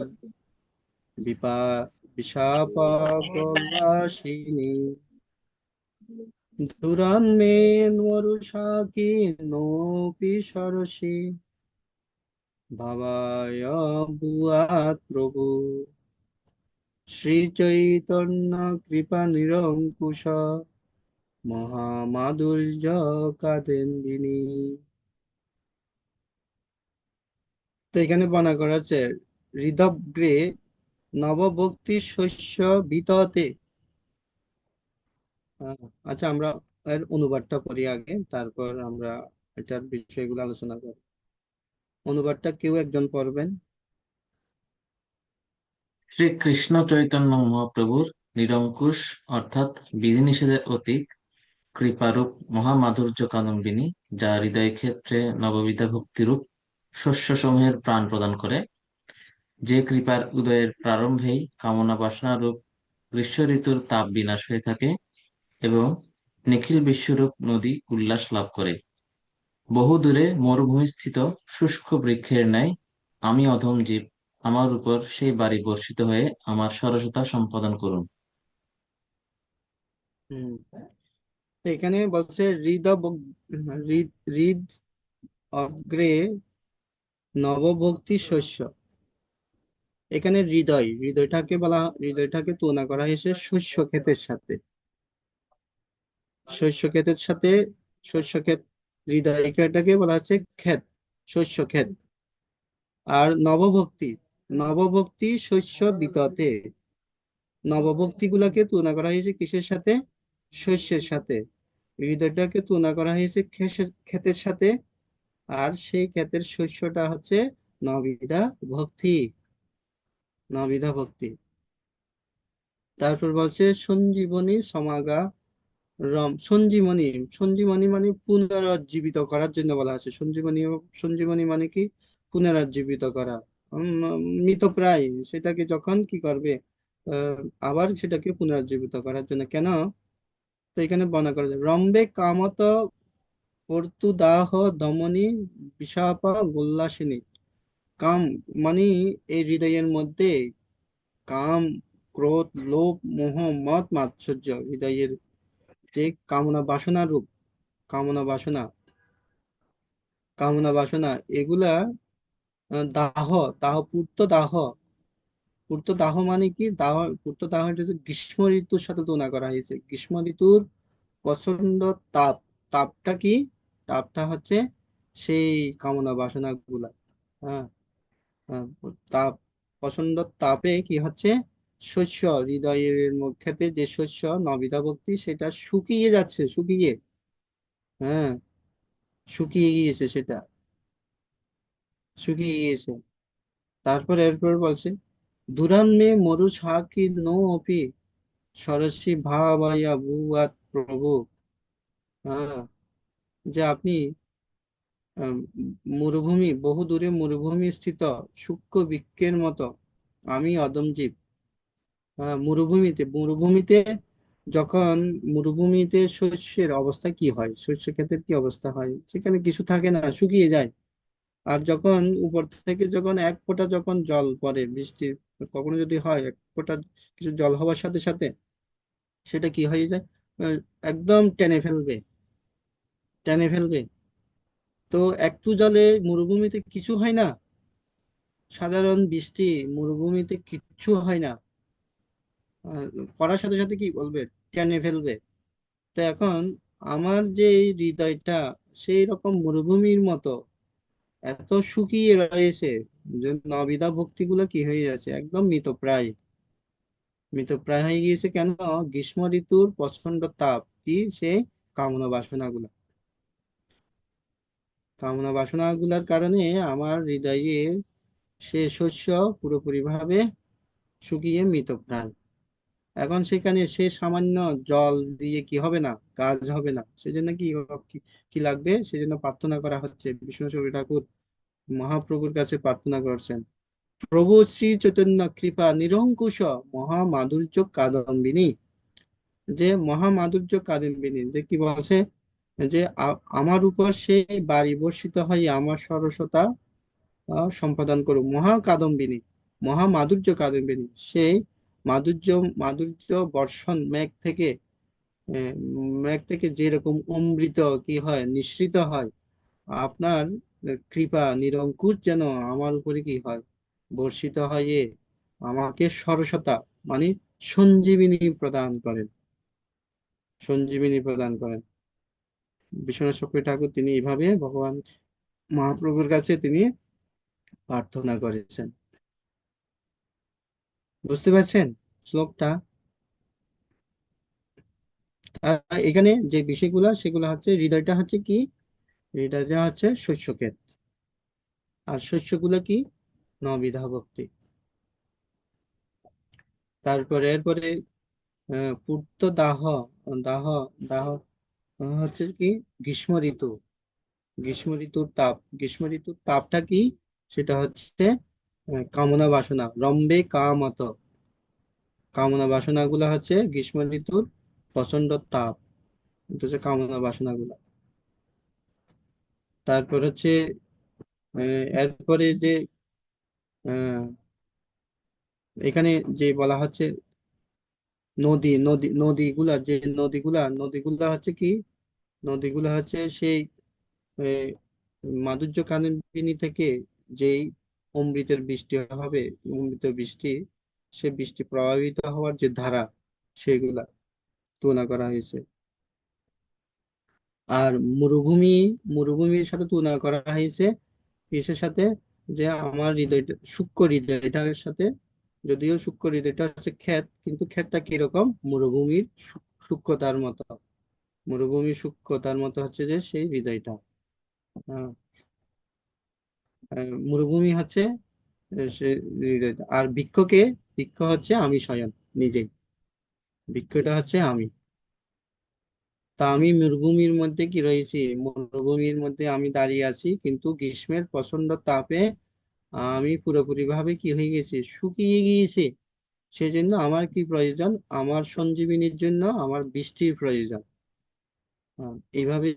বিশাপাবনাশিনী দুরান্মে মরুশাকি নোপি সরসি ভাবায় ভুয়াৎ প্রভু শ্রী চৈতন্য কৃপা নিরঙ্কুশ মহামাধুর্য কাদম্বিনী। তো এখানে বর্ণনা করা হচ্ছে হৃদগ্রে নবভক্তি শস্য বিততে। আচ্ছা, আমরা এর অনুবাদটা পড়ি আগে, তারপর আমরা এটার বিষয়গুলো আলোচনা করব। অনুবাদটা কেউ একজন পড়বেন। শ্রী কৃষ্ণ চৈতন্য মহাপ্রভুর নিরঙ্কুশ অর্থাৎ বিধিনিষেধের অতীত কৃপারূপ মহামাধুর্য কাদম্বিনী, যা হৃদয় ক্ষেত্রে নববিধা ভক্তিরূপ শস্যসমূহের প্রাণ প্রদান করে, যে কৃপার উদয়ের প্রারম্ভেই কামনা বাসনারূপ গ্রীষ্ম ঋতুর তাপ বিনাশ হয়ে থাকে এবং নিখিল বিশ্বরূপ নদী উল্লাস লাভ করে। বহু দূরে মরুভূমিস্থিত শুষ্ক বৃক্ষের ন্যায় আমি অধম জীব, আমার উপর সেই বাড়ি বর্ষিত হয়ে আমার সরসতা সম্পাদন করুন। হুম তো এখানে বলছে হৃদ অগ্রে নবভক্তি শস্য। এখানে হৃদয়টাকে তুলনা করা হয়েছে শস্য ক্ষেতের সাথে। শস্য ক্ষেতের সাথে শস্য ক্ষেত, হৃদয়টাকে বলা হচ্ছে ক্ষেত, শস্য ক্ষেত। আর নবভক্তি শস্য বিততে, নবভক্তি গুলাকে তুলনা করা হয়েছে কিসের সাথে? শস্যের সাথে। হৃদয়টাকে তুলনা করা হয়েছে ক্ষেতের সাথে, আর সেই ক্ষেতের শস্যটা হচ্ছে নবিধা ভক্তি, নবিধা ভক্তি। তারপর বলছে সঞ্জীবনী সমাগা রম। সঞ্জীবনী, সঞ্জীবনী মানে পুনরুজ্জীবিত করার জন্য বলা আছে। সঞ্জীবনী মানে কি? পুনরুজ্জীবিত করা। মৃতপ্রায় সেটাকে যখন কি করবে, আহ, আবার সেটাকে পুনরুজ্জীবিত করার জন্য। কেন? তো এখানে বর্ণনা করা যায় রম্বে কামত কর্তুদাহ দমনী বিষাপা গোল্লাসিনী। কাম মানে এই হৃদয়ের মধ্যে কাম, ক্রোধ, লোভ, মোহ, মদ, মাৎসর্য, হৃদয়ের যে কামনা বাসনা কামনা বাসনা এগুলা দাহ, পূর্ত দাহ মানে কি? পূর্ত দাহ গ্রীষ্ম ঋতুর সাথে তুলনা করা হয়েছে। গ্রীষ্ম ঋতুর প্রচন্ড তাপ, তাপটা কি? তাপটা হচ্ছে সেই কামনা বাসনা গুলা। হ্যাঁ, হ্যাঁ, তাপ, প্রচন্ড তাপে কি হচ্ছে, শস্য হৃদয়ের মধ্যে যে শস্য নবিধা ভক্তি সেটা শুকিয়ে যাচ্ছে, হ্যাঁ, শুকিয়ে গিয়েছে, সেটা শুকিয়ে গিয়েছে। এরপর বলছে দুরান্মে মরু সাকি নো অপি সরসী ভাবায়া ভুয়াত প্রভু। হ্যাঁ, যে আপনি আহ, বহু দূরে মরুভূমি স্থিত সূক্ষ্ম বৃক্ষের মতো আমি অদম জীব। মরুভূমিতে যখন মরুভূমিতে শস্যের অবস্থা কি হয়, শস্য ক্ষেতের কি অবস্থা হয়? সেখানে কিছু থাকে না, শুকিয়ে যায়। আর যখন উপর থেকে যখন এক ফোঁটা যখন জল পড়ে, বৃষ্টি কখনো যদি হয়, এক ফোঁটা কিছু জল হওয়ার সাথে সাথে সেটা কি হয়ে যায়, আহ, একদম টেনে ফেলবে। তো একটু জলে মরুভূমিতে কিছু হয় না, সাধারণ বৃষ্টি মরুভূমিতে কিচ্ছু হয় না। আহ, পড়ার সাথে সাথে কি বলবে, টেনে ফেলবে। তো এখন আমার যে এই হৃদয়টা সেই রকম মরুভূমির মতো এত শুকিয়ে রয়েছে, যে নবিধা ভক্তি গুলো কি হয়ে যাচ্ছে, একদম মৃতপ্রায় হয়ে গিয়েছে। কেন? গ্রীষ্ম ঋতুর প্রচন্ড তাপ কি, সেই কামনা বাসনা গুলা কামনা বাসনা গুলার কারণে আমার হৃদয়ে সে শস্য পুরোপুরি ভাবে শুকিয়ে মৃতপ্রায়। এখন সেখানে সে সামান্য জল দিয়ে কি হবে না, কাজ হবে না। সেজন্য কি কি লাগবে, সেজন্য প্রার্থনা করা হচ্ছে। বিষ্ণু ঠাকুর মহাপ্রভুর কাছে প্রার্থনা করছেন, প্রভু শ্রী চৈতন্য কৃপা নিরঙ্কুশ মহামাধুর্য কাদম্বিনী। যে মহামাধুর্য কাদম্বিনী, যে কি বলছে, যে আমার উপর সেই বাড়ি বর্ষিত হয় আমার সরসতা সম্পাদন করুক। মহাকাদম্বিনী, মহামাধুর্য কাদম্বিনী, সেই মাধুর্য মাধুর্য বর্ষণ মেঘ থেকে যেরকম অমৃত কি হয়, নিঃসৃত হয়, আপনার কৃপা নিরঙ্কুশ যেন আমার উপরে কি হয়, বর্ষিত হয়, আমাকে সরসতা মানে সঞ্জীবিনী প্রদান করেন, সঞ্জীবিনী প্রদান করেন। বিশ্বনাথ চক্রবর্তী ঠাকুর তিনি এইভাবে ভগবান মহাপ্রভুর কাছে তিনি প্রার্থনা করেছেন। বুঝতে পারছেন শ্লোকটা? এখানে যে বিষয়গুলা সেগুলো হচ্ছে, হৃদয়টা হচ্ছে কি, হৃদয়টা হচ্ছে শস্যক্ষেত, আর শস্যগুলো কি, নবিধা ভক্তি। তারপরে এরপরে পূর্ত দাহ, দাহ দাহ হচ্ছে কি, গ্রীষ্ম ঋতু, গ্রীষ্ম ঋতুর তাপটা কি, সেটা হচ্ছে কামনা বাসনা, রম্বে কামত, কামনা বাসনা গুলা হচ্ছে গ্রীষ্ম ঋতুর প্রচন্ড তাপ, এটা হচ্ছে কামনা বাসনা গুলা। তারপর হচ্ছে এরপরে যে আহ, এখানে যে বলা হচ্ছে নদীগুলা হচ্ছে কি, নদীগুলা হচ্ছে সেই আহ, মাধুর্য কানবিনী থেকে যেই অমৃতের বৃষ্টি হবে, অমৃত বৃষ্টি, সে বৃষ্টি প্রভাবিত হওয়ার যে ধারা, সেগুলা তুলনা করা হয়েছে। আর মরুভূমি, মরুভূমির সাথে তুলনা করা হয়েছে কিসের সাথে, যে আমার হৃদয়টা, সূক্ষ্ম হৃদয়টার সাথে। যদিও সূক্ষ্ম হৃদয়টা হচ্ছে ক্ষেত, কিন্তু ক্ষেতটা কিরকম, মরুভূমির সূক্ষ্মতার মতো, মরুভূমির সূক্ষ্মতার মতো হচ্ছে যে সেই হৃদয়টা। আহ, মরুভূমি হচ্ছে সে হৃদয়টা। আর বৃক্ষকে, বৃক্ষ হচ্ছে আমি স্বয়ং নিজেই, বৃক্ষটা হচ্ছে আমি। তা আমি মরুভূমির মধ্যে কি রয়েছি, মরুভূমির মধ্যে আমি দাঁড়িয়ে আছি, কিন্তু গ্রীষ্মের প্রচন্ড তাপে আমি পুরোপুরি ভাবে কি হয়ে গেছি, শুকিয়ে গিয়েছি। সেজন্য আমার কি প্রয়োজন, আমার সঞ্জীবনীর জন্য আমার বৃষ্টির প্রয়োজন। এইভাবে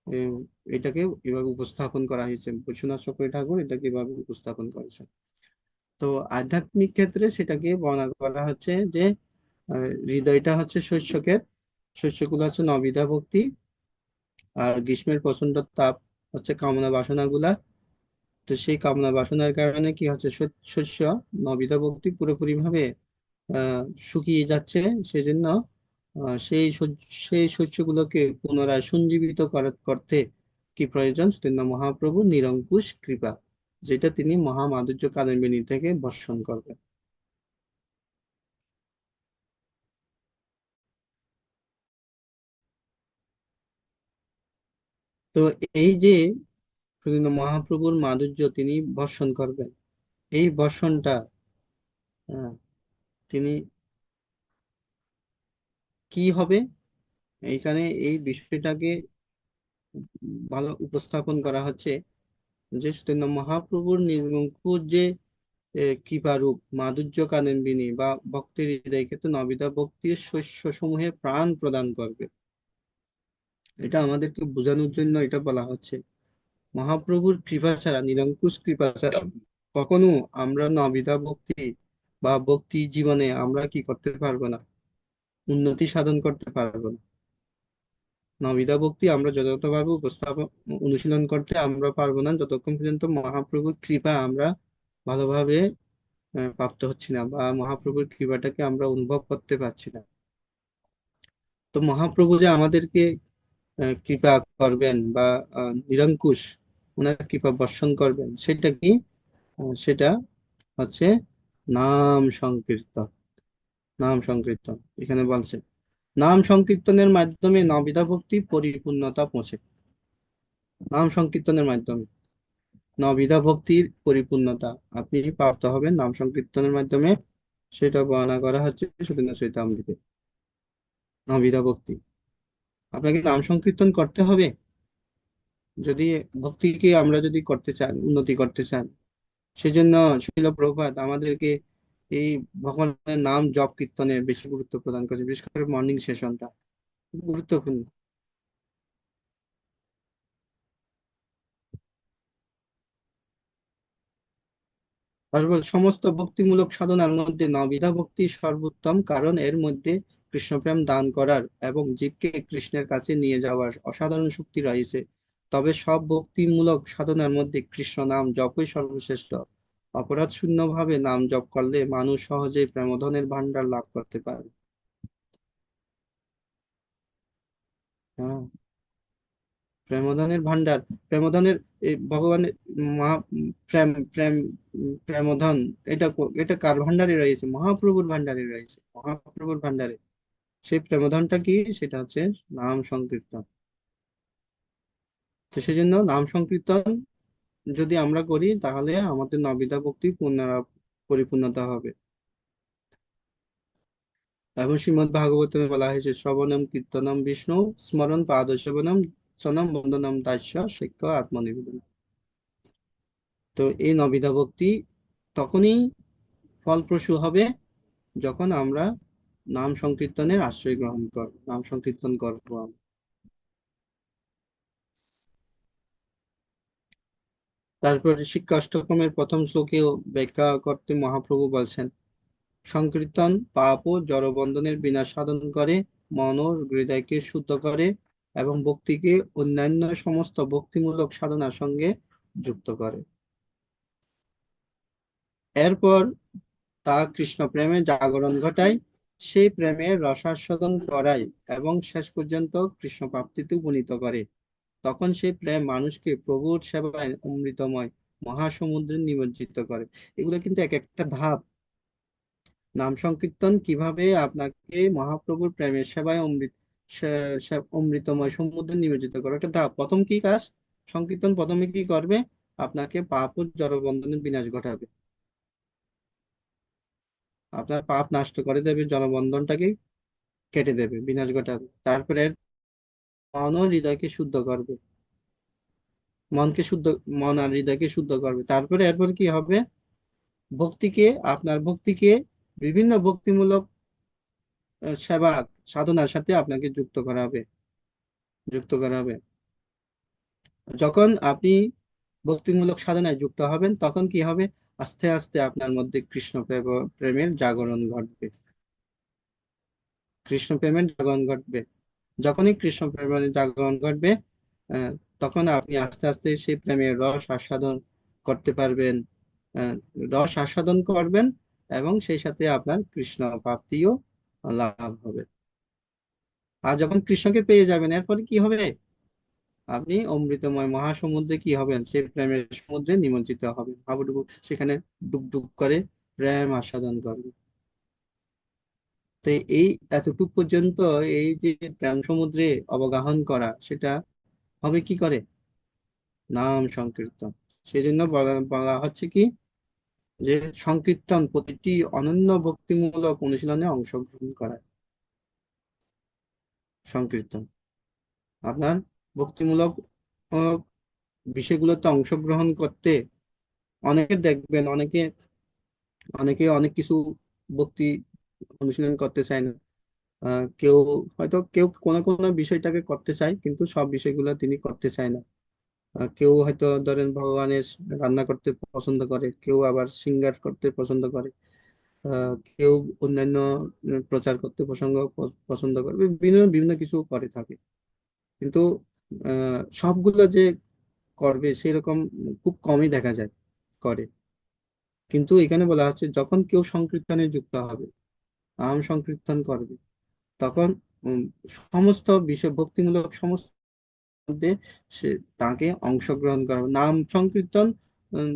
উম, এটাকে এভাবে উপস্থাপন করা হয়েছে, বিশ্বনাথ চক্রবর্তী ঠাকুর এটাকে এভাবে উপস্থাপন করেছেন। তো আধ্যাত্মিক ক্ষেত্রে সেটাকে বর্ণনা করা হচ্ছে যে হৃদয়টা হচ্ছে শস্যক্ষেত, শস্যগুলো হচ্ছে নবিধা ভক্তি, আর গ্রীষ্মের প্রচন্ড তাপ হচ্ছে কামনা বাসনা গুলা। তো সেই কামনা বাসনার কারণে কি হচ্ছে, শস্য নবিধা ভক্তি পুরোপুরি ভাবে আহ শুকিয়ে যাচ্ছে। সেজন্য সেই শস্যগুলোকে পুনরায় সঞ্জীবিত করতে কি প্রয়োজন, চৈতন্য মহাপ্রভু নিরঙ্কুশ কৃপা, যেটা তিনি মহামাধুর্য কাদম্বিনী থেকে বর্ষণ করবেন। তো এই যে চৈতন্য মহাপ্রভুর মাধুর্য তিনি বর্ষণ করবেন, এই বর্ষণটা তিনি কি হবে, এইখানে এই বিষয়টাকে ভালো উপস্থাপন করা হচ্ছে, যে চৈতন্য মহাপ্রভুর নিরঙ্কুশ যে কৃপারূপ মাধুর্য কাদম্বিনী বা ভক্তের হৃদয় ক্ষেত্রে নবিধা ভক্তির শস্য সমূহে প্রাণ প্রদান করবে। এটা আমাদেরকে বোঝানোর জন্য এটা বলা হচ্ছে, মহাপ্রভুর কৃপা ছাড়া, নিরঙ্কুশ কৃপা ছাড়া কখনো আমরা নবিধা ভক্তি বা ভক্তি জীবনে আমরা কি করতে পারবো না, উন্নতি সাধন করতে পারবো না। নবিধা ভক্তি আমরা যথাযথভাবে অনুশীলন করতে আমরা পারবো না, যতক্ষণ পর্যন্ত মহাপ্রভুর কৃপা আমরা ভালোভাবে প্রাপ্ত হচ্ছি না, বা মহাপ্রভুর কৃপাটাকে আমরা অনুভব করতে পারছি না। তো মহাপ্রভু যে আমাদেরকে কৃপা করবেন বা নিরঙ্কুশ ওনার কৃপা বর্ষণ করবেন, সেটা কি, সেটা হচ্ছে নাম সংকীর্তন। নাম সংকীর্তন এখানে বলছে, নাম সংকীর্তনের মাধ্যমে নবিধা ভক্তি পরিপূর্ণতা পৌঁছে। নাম সংকীর্তনের মাধ্যমে নবিধা ভক্তির পরিপূর্ণতা আপনি প্রাপ্ত হবেন নাম সংকীর্তনের মাধ্যমে, সেটা বর্ণনা করা হচ্ছে সুধীন্দ্র চৈতামৃতে। নবিধা ভক্তি, আপনাকে নাম সংকীর্তন করতে হবে যদি ভক্তিকে আমরা যদি করতে চান, উন্নতি করতে চান। সেজন্য শিল প্রভুপাদ আমাদেরকে এই ভগবানের নাম জপ কীর্তনে বেশি গুরুত্ব প্রদান করেছে, বিশেষ করে মর্নিং সেশনটা গুরুত্বপূর্ণ। তারপর সমস্ত ভক্তিমূলক সাধনার মধ্যে নবিধা ভক্তি সর্বোত্তম, কারণ এর মধ্যে কৃষ্ণপ্রেম দান করার এবং জীবকে কৃষ্ণের কাছে নিয়ে যাওয়ার অসাধারণ শক্তি রয়েছে। তবে সব ভক্তিমূলক সাধনার মধ্যে কৃষ্ণ নাম জপই সর্বশ্রেষ্ঠ। অপরাধ শূন্য ভাবে নাম জপ করলে মানুষ সহজেই প্রেমধনের ভান্ডার লাভ করতে পারে। হ্যাঁ, প্রেমধনের ভান্ডার, প্রেমধনের এই ভগবানের মহা প্রেম প্রেম প্রেমধন, এটা কার ভান্ডারে রয়েছে? মহাপ্রভুর ভান্ডারে রয়েছে, মহাপ্রভুর ভান্ডারে। সেই প্রেমধনটা কি? সেটা হচ্ছে নাম সংকীর্তন। তো সেজন্য নাম সংকীর্তন যদি আমরা করি তাহলে আমাদের নবিধা ভক্তি পরিপূর্ণতা হবে। এবং শ্রীমদ্ ভাগবতে বলা হয়েছে শ্রবণম কীর্তনম বিষ্ণু স্মরণ পাদ সেবনম সনম বন্দনম দাস্য শিক্ষ আত্মনিবেদন। তো এই নবিধা ভক্তি তখনই ফলপ্রসূ হবে যখন আমরা নাম সংকীর্তনের আশ্রয় গ্রহণ করব, নাম সংকীর্তন করব আমরা। তারপরে শিক্ষা অষ্টকমের প্রথম শ্লোকেও ব্যাখ্যা করতে মহাপ্রভু বলছেন, সংকীর্তন পাপ ও জড়বন্ধনের বিনাশ সাধন করে, মন ও হৃদয়কে শুদ্ধ করে এবং ভক্তিকে অন্যান্য সমস্ত ভক্তিমূলক সাধনার সঙ্গে যুক্ত করে। এরপর তা কৃষ্ণ প্রেমে জাগরণ ঘটায়, সেই প্রেমের রসাস্বাদন করায় এবং শেষ পর্যন্ত কৃষ্ণ প্রাপ্তিতে উপনীত করে। তখন সেই প্রেম মানুষকে প্রভুর সেবায় অমৃতময় মহাসমুদ্রে নিমজ্জিত করে। এগুলো কিন্তু এক একটা ধাপ। নাম সংকীর্তন কিভাবে আপনাকে মহাপ্রভুর প্রেমের সেবায় অমৃতময় সমুদ্রে নিমজ্জিত করে, একটা ধাপ। প্রথম কি কাজ? সংকীর্তন প্রথমে কি করবে? আপনাকে পাপ ও জড়বন্ধনের বিনাশ ঘটাবে, আপনার পাপ নষ্ট করে দেবে, জড়বন্ধনটাকে কেটে দেবে, বিনাশ ঘটাবে। তারপরে মন ও হৃদয়কে শুদ্ধ করবে, মনকে শুদ্ধ, মন আর হৃদয়কে শুদ্ধ করবে। তারপরে এরপর কি হবে? ভক্তিকে, আপনার ভক্তিকে বিভিন্ন ভক্তিমূলক সেবা সাধনার সাথে আপনাকে যুক্ত করা হবে। যখন আপনি ভক্তিমূলক সাধনায় যুক্ত হবেন তখন কি হবে? আস্তে আস্তে আপনার মধ্যে প্রেমের জাগরণ ঘটবে, কৃষ্ণ প্রেমের জাগরণ ঘটবে। যখনই কৃষ্ণ প্রেমের জাগরণ ঘটবে, আহ, তখন আপনি আস্তে আস্তে সেই প্রেমের রস আস্বাদন করতে পারবেন, আহ, রস আস্বাদন করবেন এবং সেই সাথে আপনার কৃষ্ণ প্রাপ্তিও লাভ হবে। আর যখন কৃষ্ণকে পেয়ে যাবেন এরপরে কি হবে? আপনি অমৃতময় মহাসমুদ্রে কি হবেন? সেই প্রেমের সমুদ্রে নিমজ্জিত হবেন, হাবুডুবু সেখানে ডুব ডুব করে প্রেম আস্বাদন করবেন। তো এই এতটুক পর্যন্ত এই যে প্রেম সমুদ্রে অবগাহন করা, সেটা হবে কি করে? নাম সংকীর্তন। সেই জন্য বলা হচ্ছে কি, যে সংকীর্তন প্রতিটি অনন্য ভক্তিমূলক অনুশীলনে অংশগ্রহণ করা। সংকীর্তন আপনার ভক্তিমূলক আহ, বিষয়গুলোতে অংশগ্রহণ করতে, অনেকে দেখবেন, অনেকে অনেকে অনেক কিছু ভক্তি অনুশীলন করতে চায় না। কেউ হয়তো কেউ কোনো কোনো বিষয়টাকে করতে চায় কিন্তু সব বিষয়গুলো তিনি করতে চায় না। কেউ হয়তো ধরেন ভগবানের রান্না করতে পছন্দ করে, কেউ আবার সিঙ্গার করতে পছন্দ করে, কেউ অন্যান্য প্রচার করতে পছন্দ করে, বিভিন্ন বিভিন্ন কিছু করে থাকে। কিন্তু সবগুলো যে করবে সেরকম খুব কমই দেখা যায় করে। কিন্তু এখানে বলা হচ্ছে যখন কেউ সংকীর্তনে যুক্ত হবে, নাম সংকীর্তন করবে, তখন উম, সমস্ত বিষয় ভক্তিমূলক সমস্ত মধ্যে সে তাকে অংশগ্রহণ করাবে। নাম সংকীর্তন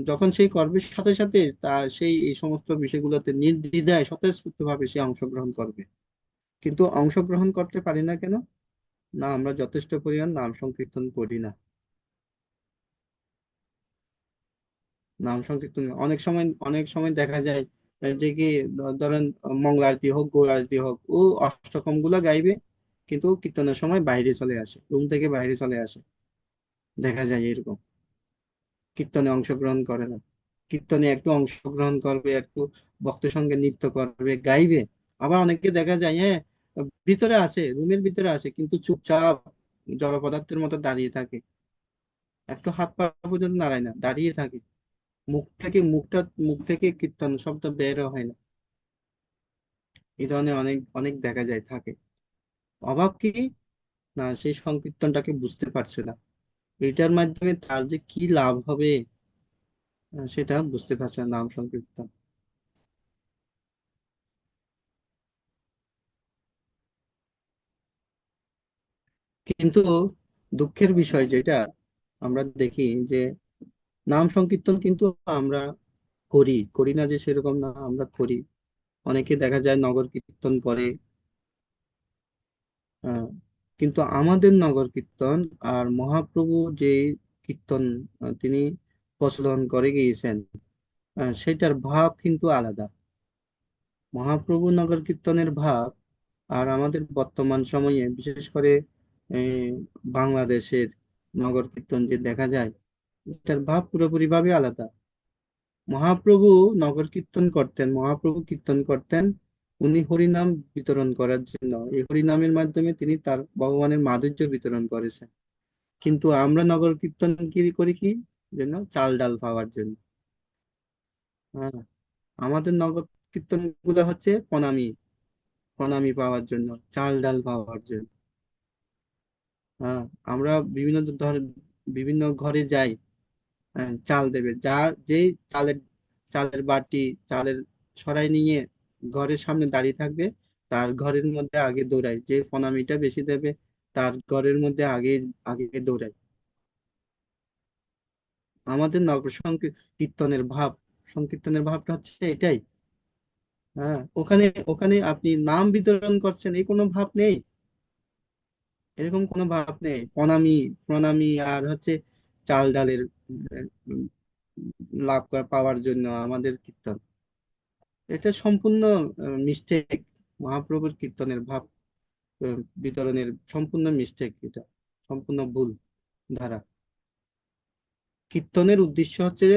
যখন সেই করবে সাথে সাথে তার সেই এই সমস্ত বিষয়গুলোতে নির্দ্বিধায় স্বতঃস্ফূর্ত ভাবে সে অংশগ্রহণ করবে। কিন্তু অংশগ্রহণ করতে পারি না কেন? না, আমরা যথেষ্ট পরিমাণ নাম সংকীর্তন করি না। নাম সংকীর্তন অনেক সময় দেখা যায় যে কি, ধরেন মঙ্গল আরতি হোক, গৌর আরতি হোক, ও অষ্টকম গুলা গাইবে কিন্তু কীর্তনের সময় বাইরে চলে আসে, রুম থেকে বাইরে চলে আসে, দেখা যায় এরকম। কীর্তনে অংশগ্রহণ করে না। কীর্তনে একটু অংশগ্রহণ করবে, একটু ভক্তের সঙ্গে নৃত্য করবে, গাইবে। আবার অনেককে দেখা যায়, হ্যাঁ, ভিতরে আছে, রুমের ভিতরে আছে কিন্তু চুপচাপ জড় পদার্থের মতো দাঁড়িয়ে থাকে, একটু হাত পা পর্যন্ত নাড়ায় না, দাঁড়িয়ে থাকে। মুখ থেকে কীর্তন শব্দ বের হয় না। এই ধরনের অনেক অনেক দেখা যায় থাকে। অভাব কি? না, সেই সংকীর্তনটাকে বুঝতে পারছে না, এটার মাধ্যমে তার যে কি লাভ হবে সেটা বুঝতে পারছে না, নাম সংকীর্তন। কিন্তু দুঃখের বিষয় যেটা আমরা দেখি যে নাম সংকীর্তন কিন্তু আমরা করি করি না যে সেরকম না, আমরা করি। অনেকে দেখা যায় নগর কীর্তন করে। আহ, কিন্তু আমাদের নগর কীর্তন আর মহাপ্রভু যে কীর্তন তিনি প্রচলন করে গিয়েছেন, সেটার ভাব কিন্তু আলাদা। মহাপ্রভু নগর কীর্তনের ভাব আর আমাদের বর্তমান সময়ে বিশেষ করে এই বাংলাদেশের নগর কীর্তন যে দেখা যায়, এটার ভাব পুরোপুরি ভাবে আলাদা। মহাপ্রভু নগর কীর্তন করতেন, মহাপ্রভু কীর্তন করতেন উনি হরিনাম বিতরণ করার জন্য। এই হরিনামের মাধ্যমে তিনি তার ভগবানের মাধুর্য বিতরণ করেছেন। কিন্তু আমরা নগর কীর্তন কি করি কি জন্য? চাল ডাল পাওয়ার জন্য। হ্যাঁ, আমাদের নগর কীর্তন গুলো হচ্ছে প্রণামী প্রণামী পাওয়ার জন্য, চাল ডাল পাওয়ার জন্য। হ্যাঁ, আমরা বিভিন্ন ঘরে যাই, চাল দেবে, যার যেই চালের বাটি, চালের সরাই নিয়ে ঘরের সামনে দাঁড়িয়ে থাকবে, তার ঘরের মধ্যে আগে দৌড়ায়, যে প্রণামীটা বেশি দেবে তার ঘরের মধ্যে আগে আগে দৌড়ায়। আমাদের নগর কীর্তনের ভাব, সংকীর্তনের ভাবটা হচ্ছে এটাই। হ্যাঁ, ওখানে ওখানে আপনি নাম বিতরণ করছেন, এই কোনো ভাব নেই, এরকম কোনো ভাব নেই। প্রণামী প্রণামী আর হচ্ছে চাল ডালের উম, পাওয়ার জন্য আমাদের কীর্তন, এটা সম্পূর্ণ মিস্টেক। মহাপ্রভুর কীর্তনের ভাব বিতরণের সম্পূর্ণ মিস্টেক, এটা সম্পূর্ণ ভুল ধারা। কীর্তনের উদ্দেশ্য হচ্ছে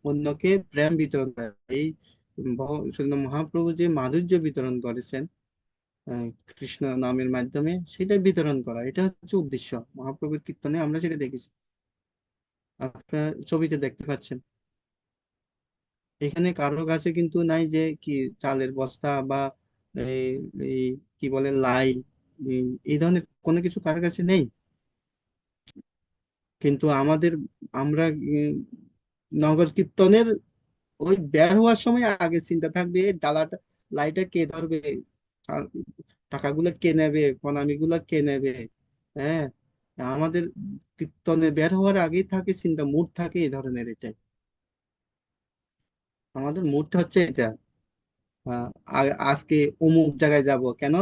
অন্যকে প্রেম বিতরণ করা। এই সেজন্য মহাপ্রভু যে মাধুর্য বিতরণ করেছেন কৃষ্ণ নামের মাধ্যমে, সেটা বিতরণ করা, এটা হচ্ছে উদ্দেশ্য মহাপ্রভুর কীর্তনে। আমরা সেটা দেখেছি, আপনারা ছবিতে দেখতে পাচ্ছেন। এখানে কারোর কাছে কিন্তু নাই যে কি চালের বস্তা বা এই এই কি বলে লাই, এই এই ধরনের কোনো কিছু কারোর কাছে নেই। কিন্তু আমরা নগর কীর্তনের ওই বের হওয়ার সময় আগে চিন্তা থাকবে, ডালাটা লাইটা কে ধরবে, আ- টাকাগুলো কে নেবে, প্রণামীগুলো কে নেবে। হ্যাঁ, আমাদের কীর্তনে বের হওয়ার আগেই থাকে চিন্তা, মুড থাকে এই ধরনের। এটাই আমাদের মুডটা হচ্ছে এটা। আহ, আজকে অমুক জায়গায় যাব কেন?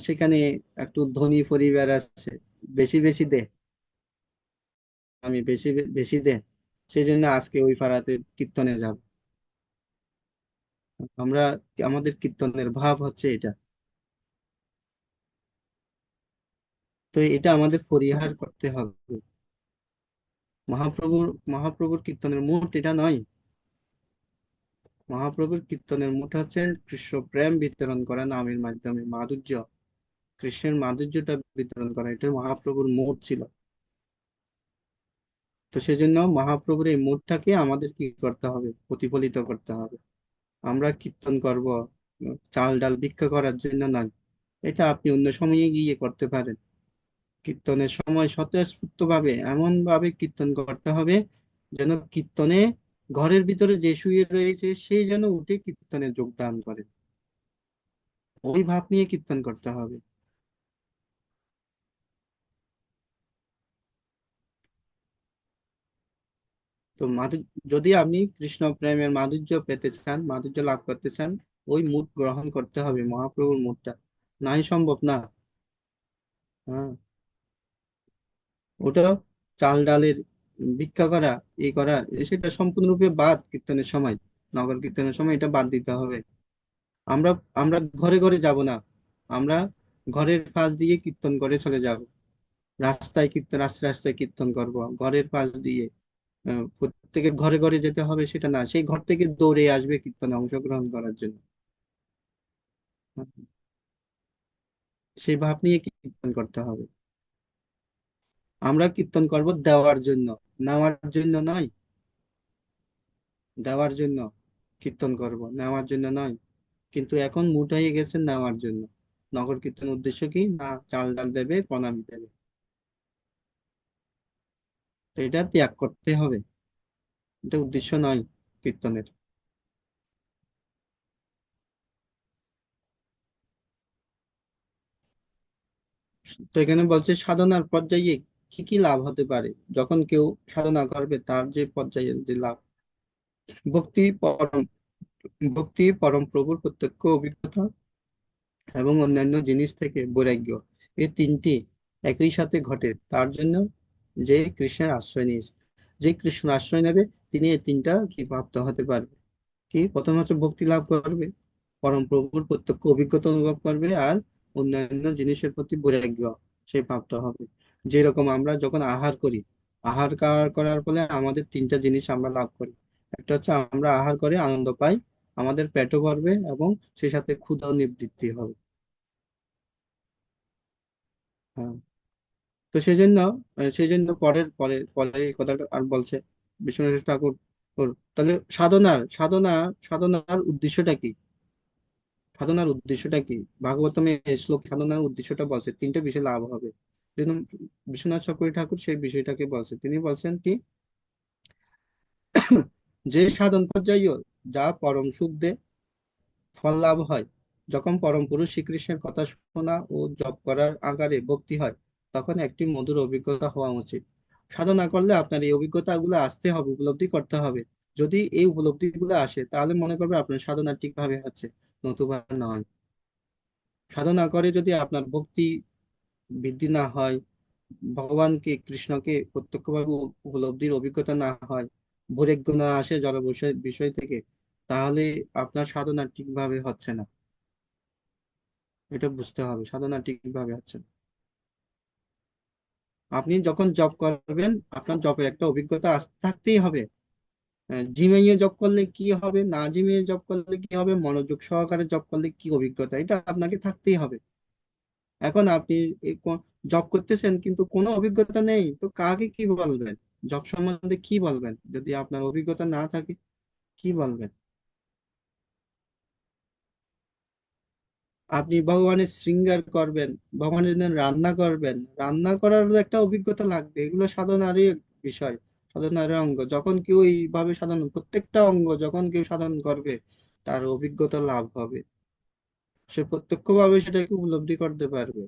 সেখানে একটু ধনী পরিবার আছে, বেশি বেশি দে, আমি বেশি বেশি দে, সেই জন্য আজকে ওই পাড়াতে কীর্তনে যাব। আমরা আমাদের কীর্তনের ভাব হচ্ছে এটা। তো এটা আমাদের পরিহার করতে হবে। মহাপ্রভুর কীর্তনের মুড এটা নয়। মহাপ্রভুর কীর্তনের মুড হচ্ছে কৃষ্ণ প্রেম বিতরণ করা, নামের মাধ্যমে মাধুর্য, কৃষ্ণের মাধুর্যটা বিতরণ করা, এটা মহাপ্রভুর মুড ছিল। তো সেজন্য মহাপ্রভুর এই মুডটাকে আমাদের কি করতে হবে? প্রতিফলিত করতে হবে। আমরা কীর্তন করব চাল ডাল ভিক্ষা করার জন্য নয়। এটা আপনি অন্য সময়ে গিয়ে করতে পারেন। কীর্তনের সময় স্বতঃস্ফূর্ত ভাবে এমন ভাবে কীর্তন করতে হবে যেন কীর্তনে ঘরের ভিতরে যে শুয়ে রয়েছে সে যেন উঠে কীর্তনে যোগদান করে, ওই ভাব নিয়ে কীর্তন করতে হবে। তো যদি আপনি কৃষ্ণ প্রেমের মাধুর্য পেতে চান, মাধুর্য লাভ করতে চান, ওই মুড গ্রহণ করতে হবে, মহাপ্রভুর মুডটা নাই সম্ভব না। হ্যাঁ, ওটা চাল ডালের ভিক্ষা করা, এই করা, সেটা সম্পূর্ণরূপে বাদ কীর্তনের সময়। নগর কীর্তনের সময় এটা বাদ দিতে হবে। আমরা আমরা ঘরে ঘরে যাব না, আমরা ঘরের পাশ দিয়ে কীর্তন করে চলে যাব। রাস্তায় রাস্তায় কীর্তন করব ঘরের পাশ দিয়ে। প্রত্যেকের ঘরে ঘরে যেতে হবে সেটা না, সেই ঘর থেকে দৌড়ে আসবে কীর্তনে অংশগ্রহণ করার জন্য। সেই ভাব নিয়ে কীর্তন করতে হবে। আমরা কীর্তন করব দেওয়ার জন্য, নেওয়ার জন্য নয়। দেওয়ার জন্য কীর্তন করব, নেওয়ার জন্য নয়। কিন্তু এখন মুড হয়ে গেছে নেওয়ার জন্য। নগর কীর্তন উদ্দেশ্য কি না, চাল ডাল দেবে, প্রণামী দেবে। তো এটা ত্যাগ করতে হবে, এটা উদ্দেশ্য নয় কীর্তনের। তো এখানে বলছে সাধনার পর্যায়ে কি কি লাভ হতে পারে যখন কেউ সাধনা করবে, তার যে পর্যায়ের যে লাভ। ভক্তি পরম ভক্তি পরম প্রভুর প্রত্যক্ষ অভিজ্ঞতা এবং অন্যান্য জিনিস থেকে বৈরাগ্য, এই তিনটি একই সাথে ঘটে তার জন্য যে কৃষ্ণের আশ্রয় নিয়েছে। যে কৃষ্ণ আশ্রয় নেবে তিনি এই তিনটা কি প্রাপ্ত হতে পারবে। কি প্রথম হচ্ছে ভক্তি লাভ করবে, পরম প্রভুর প্রত্যক্ষ অভিজ্ঞতা অনুভব করবে, আর অন্যান্য জিনিসের প্রতি বৈরাগ্য সে প্রাপ্ত হবে। যেরকম আমরা যখন আহার করি, করার ফলে আমাদের তিনটা জিনিস আমরা লাভ করি। একটা হচ্ছে আমরা আহার করে আনন্দ পাই, আমাদের পেটও ভরবে এবং সেই সাথে ক্ষুধাও নিবৃত্তি হবে। হ্যাঁ। তো সেই জন্য পরের পরে পরে এই কথাটা আর বলছে বিশ্বনাথ ঠাকুর। তাহলে সাধনার উদ্দেশ্যটা কি? সাধনার উদ্দেশ্যটা কি? ভাগবতমে এই শ্লোক সাধনার উদ্দেশ্যটা বলছে, তিনটে বিষয় লাভ হবে। যেরকম বিশ্বনাথ চক্রবর্তী ঠাকুর সেই বিষয়টাকে বলছে, তিনি বলছেন কি, যে সাধন পর্যায় যা পরম সুখ দে, ফল লাভ হয়। যখন পরম পুরুষ শ্রীকৃষ্ণের কথা শোনা ও জপ করার আকারে ভক্তি হয়, তখন একটি মধুর অভিজ্ঞতা হওয়া উচিত। সাধনা করলে আপনার এই অভিজ্ঞতাগুলো আসতে হবে, উপলব্ধি করতে হবে। যদি এই উপলব্ধিগুলো আসে তাহলে মনে করবে আপনার সাধনা ঠিকভাবে হচ্ছে, নতুবা নয়। সাধনা করে যদি আপনার ভক্তি বৃদ্ধি না হয়, ভগবানকে কৃষ্ণকে প্রত্যক্ষভাবে উপলব্ধির অভিজ্ঞতা না হয়, বৈরাগ্য না আসে জড় বিষয় বিষয় থেকে, তাহলে আপনার সাধনা ঠিকভাবে হচ্ছে না। এটা বুঝতে হবে, সাধনা ঠিকভাবে হচ্ছে না। আপনি যখন জব করবেন আপনার জবের একটা অভিজ্ঞতা থাকতেই হবে। জিমিয়ে জব করলে কি হবে, না জিমিয়ে জব করলে কি হবে, মনোযোগ সহকারে জব করলে কি অভিজ্ঞতা, এটা আপনাকে থাকতেই হবে। এখন আপনি জব করতেছেন কিন্তু কোনো অভিজ্ঞতা নেই, তো কাকে কি বলবেন? জব সম্বন্ধে কি বলবেন যদি আপনার অভিজ্ঞতা না থাকে? কি বলবেন? আপনি ভগবানের শৃঙ্গার করবেন, ভগবানের জন্য রান্না করবেন, রান্না করার একটা অভিজ্ঞতা লাগবে, এগুলো সাধনারই বিষয়, সাধনারই অঙ্গ। যখন কেউ এইভাবে সাধন, প্রত্যেকটা অঙ্গ যখন কেউ সাধন করবে তার অভিজ্ঞতা লাভ হবে, সে প্রত্যক্ষভাবে সেটাকে উপলব্ধি করতে পারবে,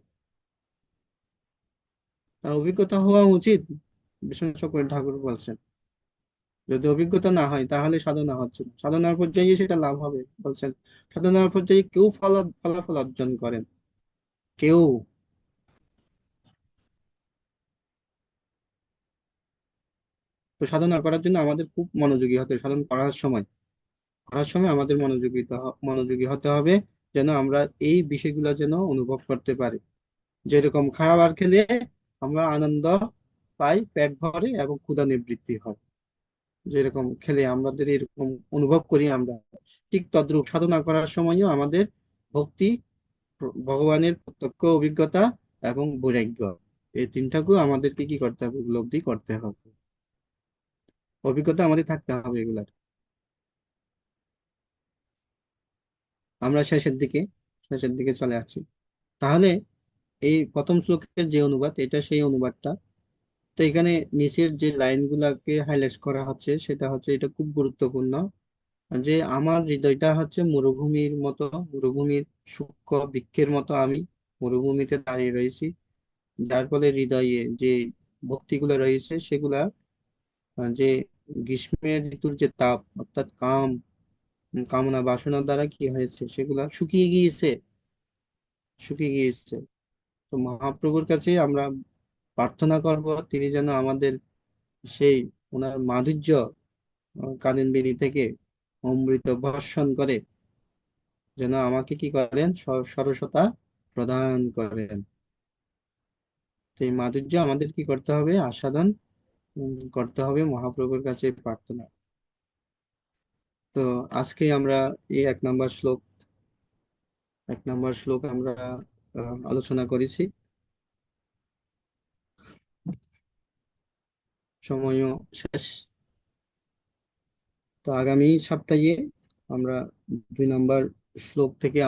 তার অভিজ্ঞতা হওয়া উচিত। বিশ্বনাথ চক্রবর্তী ঠাকুর বলছেন যদি অভিজ্ঞতা না হয় তাহলে সাধনা হচ্ছে না, সাধনার পর্যায়ে সেটা লাভ হবে বলছেন। সাধনার পর্যায়ে কেউ ফলাফল অর্জন করেন, কেউ। তো সাধনা করার জন্য আমাদের খুব মনোযোগী হতে হবে। সাধন করার সময় আমাদের মনোযোগী হতে হবে, যেন আমরা এই বিষয়গুলো যেন অনুভব করতে পারি। যেরকম খাবার খেলে আমরা আনন্দ পাই, পেট ভরে এবং ক্ষুধা নিবৃত্তি হয়, যেরকম খেলে আমাদের এরকম অনুভব করি আমরা, ঠিক তদ্রূপ সাধনা করার সময়ও আমাদের ভক্তি, ভগবানের প্রত্যক্ষ অভিজ্ঞতা এবং বৈরাগ্য, এই তিনটাকেও আমাদেরকে কি করতে হবে, উপলব্ধি করতে হবে। অভিজ্ঞতা আমাদের থাকতে হবে এগুলার। আমরা শেষের দিকে চলে আসছি। তাহলে এই প্রথম শ্লোকের যে অনুবাদ, এটা সেই অনুবাদটা। তো এখানে নিচের যে লাইনগুলাকে হাইলাইট করা হচ্ছে সেটা হচ্ছে, এটা খুব গুরুত্বপূর্ণ, যে আমার হৃদয়টা হচ্ছে মরুভূমির সূক্ষ্ম বৃক্ষের মতো। আমি মরুভূমিতে দাঁড়িয়ে রয়েছি, যার ফলে হৃদয়ে যে ভক্তিগুলো রয়েছে সেগুলা যে গ্রীষ্মের ঋতুর যে তাপ, অর্থাৎ কামনা বাসনা দ্বারা কি হয়েছে, সেগুলা শুকিয়ে গিয়েছে। তো মহাপ্রভুর কাছে আমরা প্রার্থনা করব তিনি যেন আমাদের সেই ওনার মাধুর্য কালিন্দিনী থেকে অমৃত বর্ষণ করে যেন আমাকে কি করেন, সরসতা প্রদান করেন। তো এই মাধুর্য আমাদের কি করতে হবে, আস্বাদন করতে হবে, মহাপ্রভুর কাছে প্রার্থনা। তো আজকে আমরা এই 1 নম্বর শ্লোক আমরা আলোচনা করেছি। সময়ও শেষ। তো আগামী সপ্তাহে আমরা 2 নম্বর শ্লোক থেকে